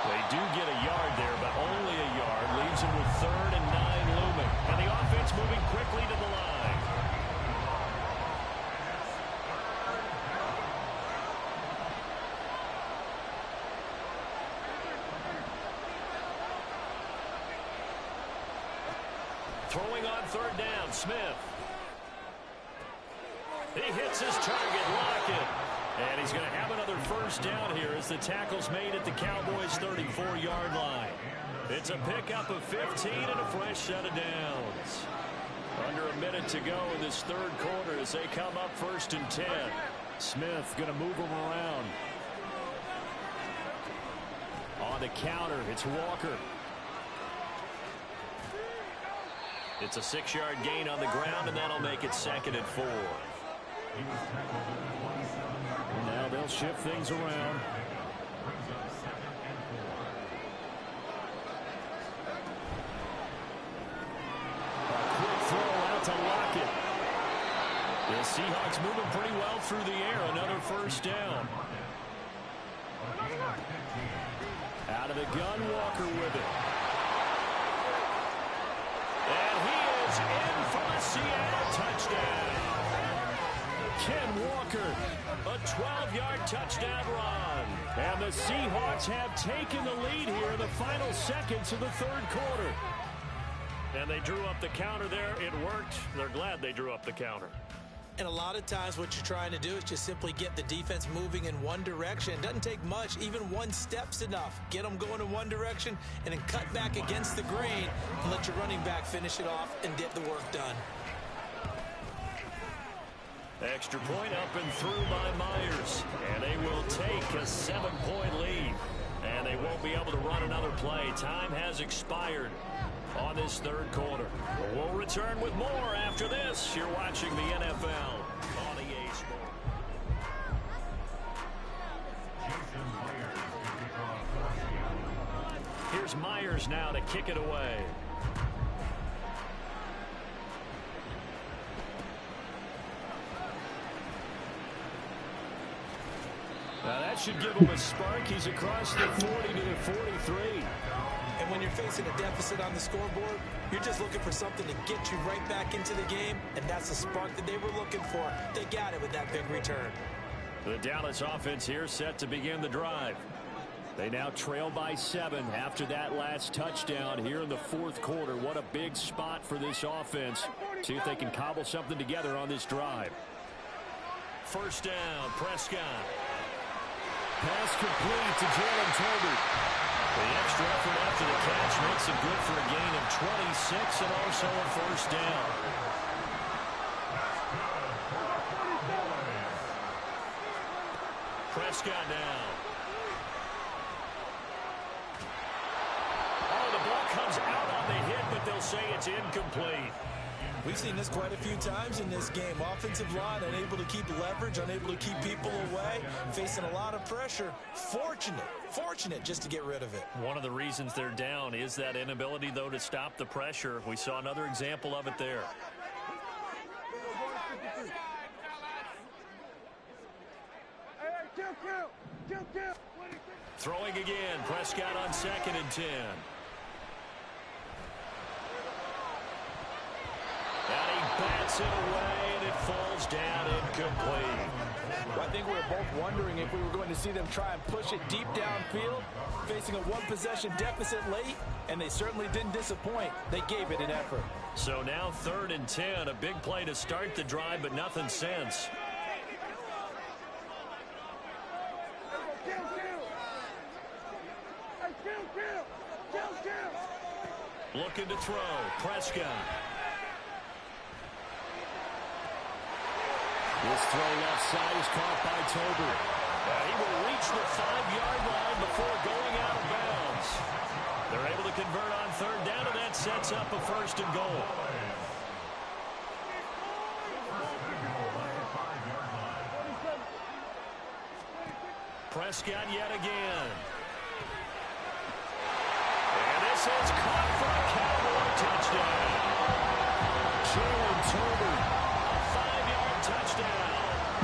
They do get a yard there, but only a yard. Leaves them with 3rd and 9 looming. And the offense moving quickly to the line. Throwing on 3rd down, Smith. He hits his target, Lockett. And he's going to have another 1st down here as the tackle's made at the Cowboys' 34-yard line. It's a pickup of 15 and a fresh set of downs. Under a minute to go in this third quarter as they come up 1st and 10. Smith going to move them around. On the counter, it's Walker. It's a 6-yard gain on the ground, and that'll make it 2nd and 4. Now they'll shift things around. A quick throw out to Lockett. The Seahawks moving pretty well through the air. Another 1st down. Out of the gun, Walker with it. And he is in for the Seattle touchdown. Ken Walker, a 12-yard touchdown run. And the Seahawks have taken the lead here in the final seconds of the third quarter. And they drew up the counter there. It worked. They're glad they drew up the counter. And a lot of times what you're trying to do is just simply get the defense moving in one direction. It doesn't take much. Even one step's enough. Get them going in one direction and then cut back against the grain and let your running back finish it off and get the work done. Extra point up and through by Myers. And they will take a 7-point lead. And they won't be able to run another play. Time has expired on this third quarter. We'll return with more after this. You're watching the NFL on EA Sports. Here's Myers now to kick it away. Now that should give him a spark. He's across the 40 to the 43. And when you're facing a deficit on the scoreboard, you're just looking for something to get you right back into the game, and that's the spark that they were looking for. They got it with that big return. The Dallas offense here set to begin the drive. They now trail by 7 after that last touchdown here in the fourth quarter. What a big spot for this offense. See if they can cobble something together on this drive. First down, Prescott. Pass complete to Jalen Tolbert. The extra effort after the catch makes it good for a gain of 26 and also a first down. Prescott now. Oh, the ball comes out on the hit, but they'll say it's incomplete. We've seen this quite a few times in this game. Offensive line unable to keep leverage, unable to keep people away, facing a lot of pressure. Fortunate just to get rid of it. One of the reasons they're down is that inability, though, to stop the pressure. We saw another example of it there. Throwing again, Prescott on 2nd and 10. And he bats it away, and it falls down incomplete. I think we were both wondering if we were going to see them try and push it deep downfield, facing a one-possession deficit late, and they certainly didn't disappoint. They gave it an effort. So now 3rd and 10, a big play to start the drive, but nothing since. Looking to throw, Prescott. This throw left side is caught by Tolbert. He will reach the 5-yard line before going out of bounds. They're able to convert on 3rd down, and that sets up a 1st and goal. Prescott yet again. And this is caught for a Cowboy touchdown. Jalen Tolbert, a 5-yard touchdown.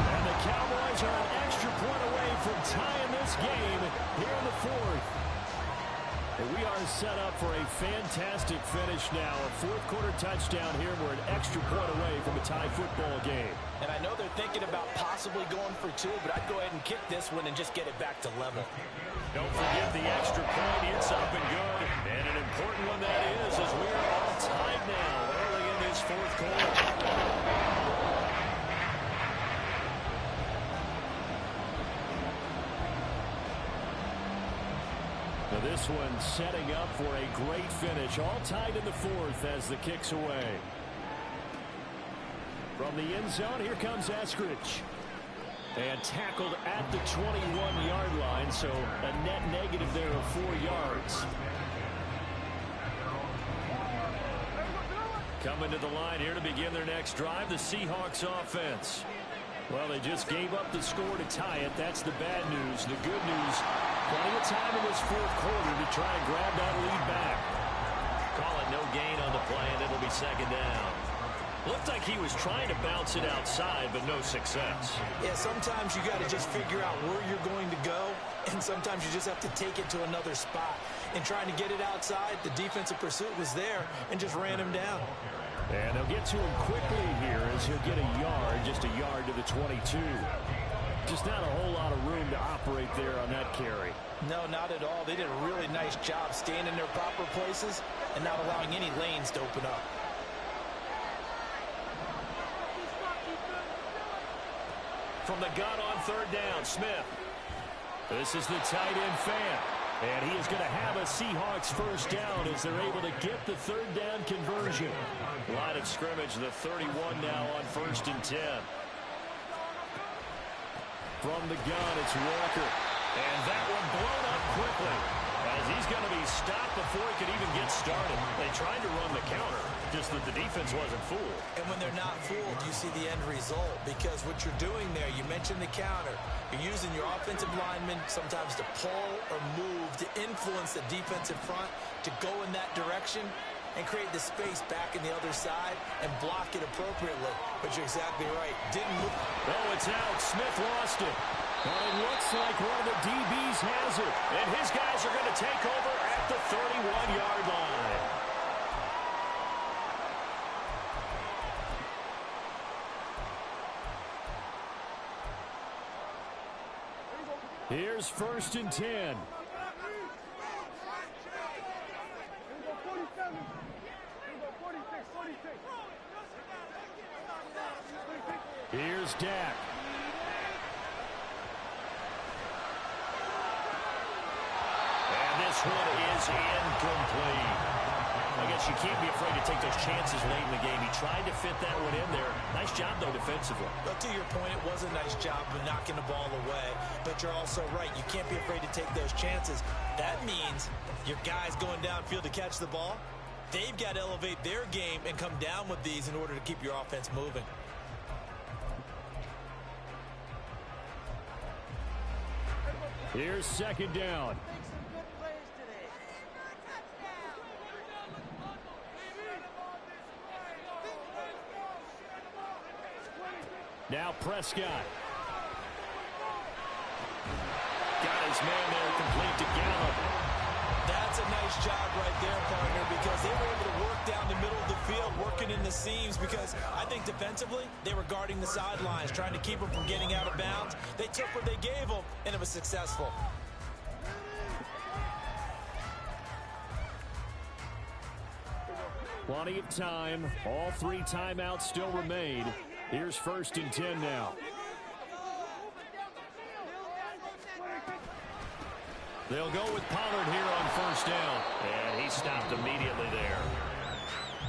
And the Cowboys are an extra point away from tying this game here in the 4th. And we are set up for a fantastic finish now. A 4th quarter touchdown here. We're an extra point away from a tie football game. And I know they're thinking about possibly going for 2, but I'd go ahead and kick this one and just get it back to level. Don't forget the extra point. It's up and good. And an important one that is, as we are all tied now early in this 4th quarter. Now this one setting up for a great finish. All tied in the 4th as the kick's away. From the end zone, here comes Eskridge. And tackled at the 21-yard line, so a net negative there of 4 yards. Coming to the line here to begin their next drive, the Seahawks offense. Well, they just gave up the score to tie it. That's the bad news. The good news, plenty of time in this 4th quarter to try and grab that lead back. Call it no gain on the play, and it'll be 2nd down. Looked like he was trying to bounce it outside, but no success. Yeah, sometimes you got to just figure out where you're going to go, and sometimes you just have to take it to another spot. And trying to get it outside, the defensive pursuit was there and just ran him down. And they'll get to him quickly here as he'll get a yard, just a yard to the 22. Just not a whole lot of room to operate there on that carry. No, not at all. They did a really nice job staying in their proper places and not allowing any lanes to open up. From the gun on third down, Smith. This is the tight end fan. And he is going to have a Seahawks first down as they're able to get the third down conversion. Line of scrimmage, the 31 now on 1st and 10. From the gun, it's Walker. And that one blown up quickly as he's going to be stopped before he could even get started. They tried to run the counter, just that the defense wasn't fooled. And when they're not fooled, you see the end result, because what you're doing there, you mentioned the counter. You're using your offensive linemen sometimes to pull or move to influence the defensive front to go in that direction and create the space back in the other side and block it appropriately. But you're exactly right. Didn't move. Oh, it's out. Smith lost it. But it looks like one of the DBs has it. And his guys are going to take over at the 31-yard line. Here's 1st and 10. Here's Dak. And this one is incomplete. I guess you can't be afraid to take those chances late in the game. He tried to fit that one in there. Nice job, though, defensively. But to your point, it was a nice job of knocking the ball away. But you're also right. You can't be afraid to take those chances. That means your guys going downfield to catch the ball, they've got to elevate their game and come down with these in order to keep your offense moving. Here's 2nd down. Now Prescott. Got his man there, complete to Gallup. That's a nice job right there, partner, because they were able to work down the middle of the field, working in the seams, because I think defensively, they were guarding the sidelines, trying to keep them from getting out of bounds. They took what they gave them, and it was successful. Plenty of time. All 3 timeouts still remain. Here's 1st and 10 now. They'll go with Pollard here on 1st down. And he stopped immediately there.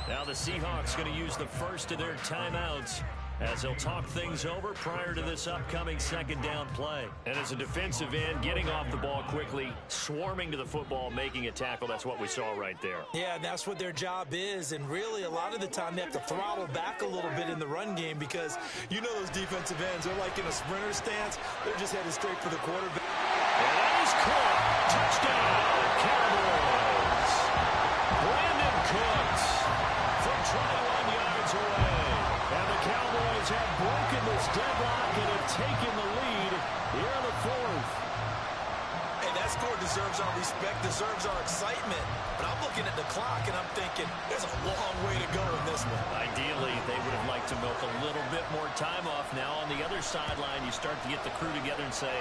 Now the Seahawks going to use the first of their timeouts as they'll talk things over prior to this upcoming 2nd down play. And as a defensive end, getting off the ball quickly, swarming to the football, making a tackle, that's what we saw right there. Yeah, and that's what their job is. And really, a lot of the time, they have to throttle back a little bit in the run game because you know those defensive ends, they're like in a sprinter stance. They're just headed straight for the quarterback. And that is caught. Touchdown, Cowboys. Brandon Cooks from 21 yards away. And the Cowboys have broken this deadlock and have taken the lead here in the 4th. Hey, that score deserves our respect, deserves our excitement. But I'm looking at the clock and I'm thinking there's a long way to go in this one. Ideally, they would have liked to milk a little bit more time off. Now on the other sideline, you start to get the crew together and say,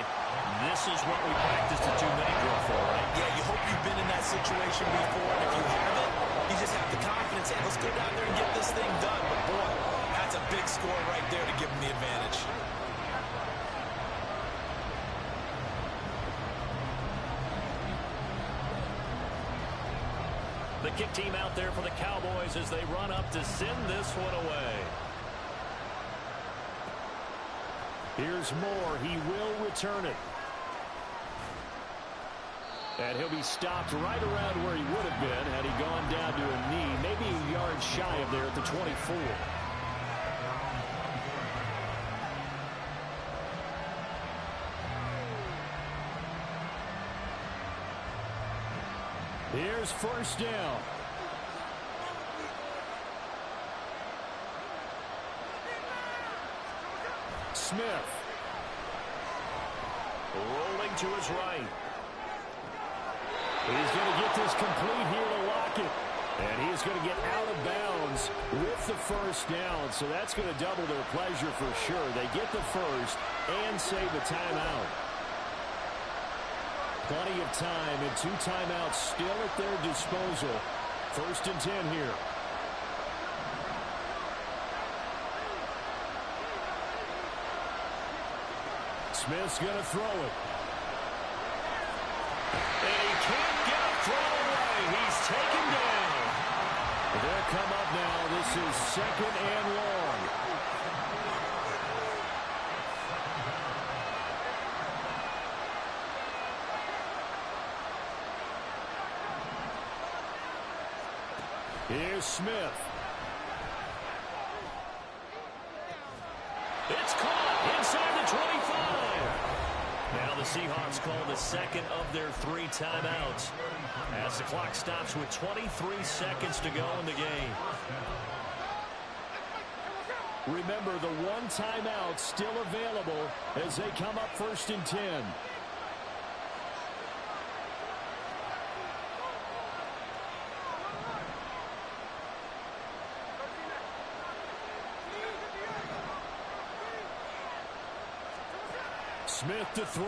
this is what we practiced the 2-minute drill for, right? Yeah, you hope you've been in that situation before. And if you haven't, you just have the confidence. Hey, let's go down there and get this thing done. But boy, that's a big score right there to give them the advantage. The kick team out there for the Cowboys as they run up to send this one away. Here's Moore. He will return it. And he'll be stopped right around where he would have been had he gone down to a knee, maybe a yard shy of there at the 24. Here's 1st down. Smith. Rolling to his right. He's going to get this complete here to lock it. And he's going to get out of bounds with the first down. So that's going to double their pleasure for sure. They get the first and save a timeout. Plenty of time and 2 timeouts still at their disposal. 1st and 10 here. Smith's going to throw it. And he can't get a throw away. He's taken down. They'll come up now. This is 2nd and long. Here's Smith. It's caught inside the 25. Now the Seahawks call the 2nd of their 3 timeouts as the clock stops with 23 seconds to go in the game. Remember, the 1 timeout still available as they come up 1st and 10. Smith to throw.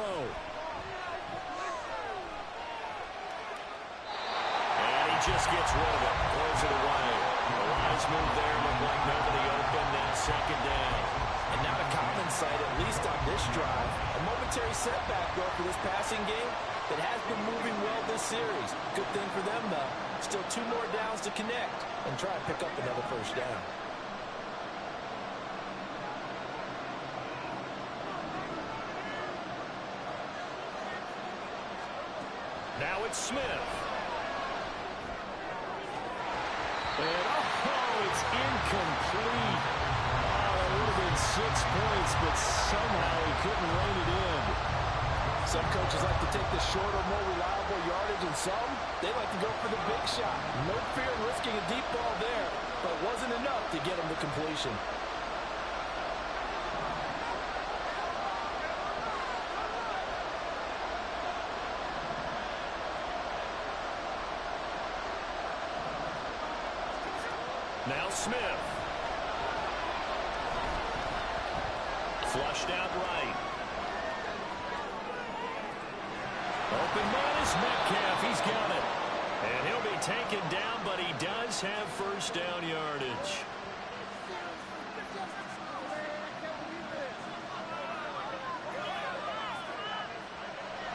And he just gets rid of it. Throws it away. The wise move there. Looked like nobody open. Now 2nd down. And not a common sight, at least on this drive. A momentary setback, though, for this passing game that has been moving well this series. Good thing for them, though. Still 2 more downs to connect and try and pick up another first down. Now it's Smith. And it's incomplete. That would have been 6 points, but somehow he couldn't rein it in. Some coaches like to take the shorter, more reliable yardage, and some, they like to go for the big shot. No fear in risking a deep ball there, but it wasn't enough to get him to completion. Now Smith. Flushed out right. Open man is Metcalf. He's got it. And he'll be taken down, but he does have first down yardage.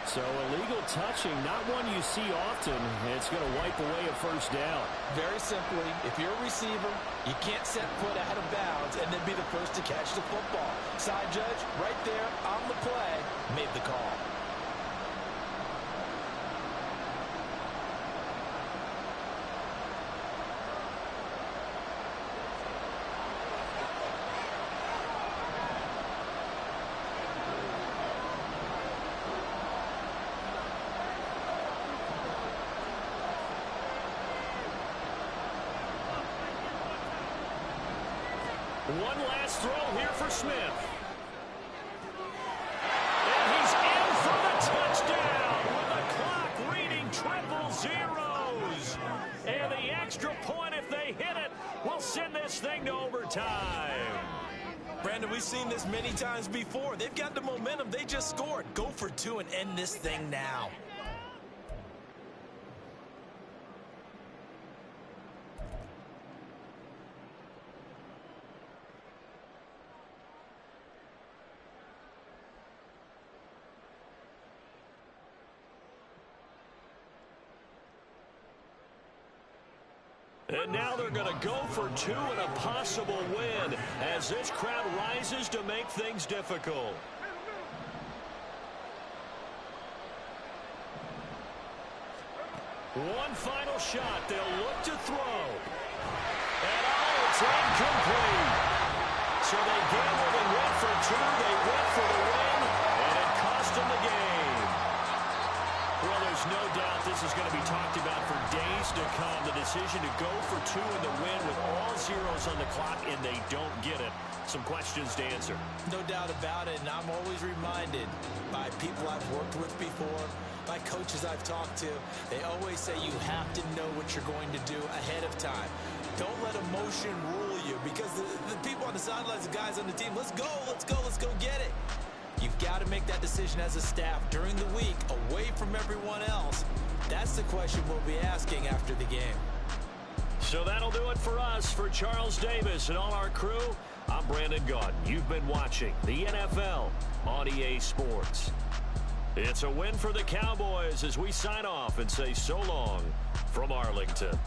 So illegal touching, not one you see often. It's going to wipe away a first down. Very simply, if you're a receiver, you can't set foot out of bounds and then be the first to catch the football. Side judge, right there on the play, made the call. One last throw here for Smith. And he's in for the touchdown with the clock reading 000. And the extra point, if they hit it, will send this thing to overtime. Brandon, we've seen this many times before. They've got the momentum. They just scored. Go for 2 and end this thing now. And now they're going to go for 2 and a possible win as this crowd rises to make things difficult. One final shot. They'll look to throw. And it's incomplete. So they gambled and went for 2. They went for the win, and it cost them the game. Well, there's no doubt this is going to be talked about for days to come. The decision to go for 2 in the win with all zeros on the clock, and they don't get it. Some questions to answer. No doubt about it, and I'm always reminded by people I've worked with before, by coaches I've talked to, they always say you have to know what you're going to do ahead of time. Don't let emotion rule you, because the people on the sidelines, the guys on the team, let's go get it. You've got to make that decision as a staff during the week, away from everyone else. That's the question we'll be asking after the game. So that'll do it for us. For Charles Davis and all our crew, I'm Brandon Gaudin. You've been watching the NFL on EA Sports. It's a win for the Cowboys as we sign off and say so long from Arlington.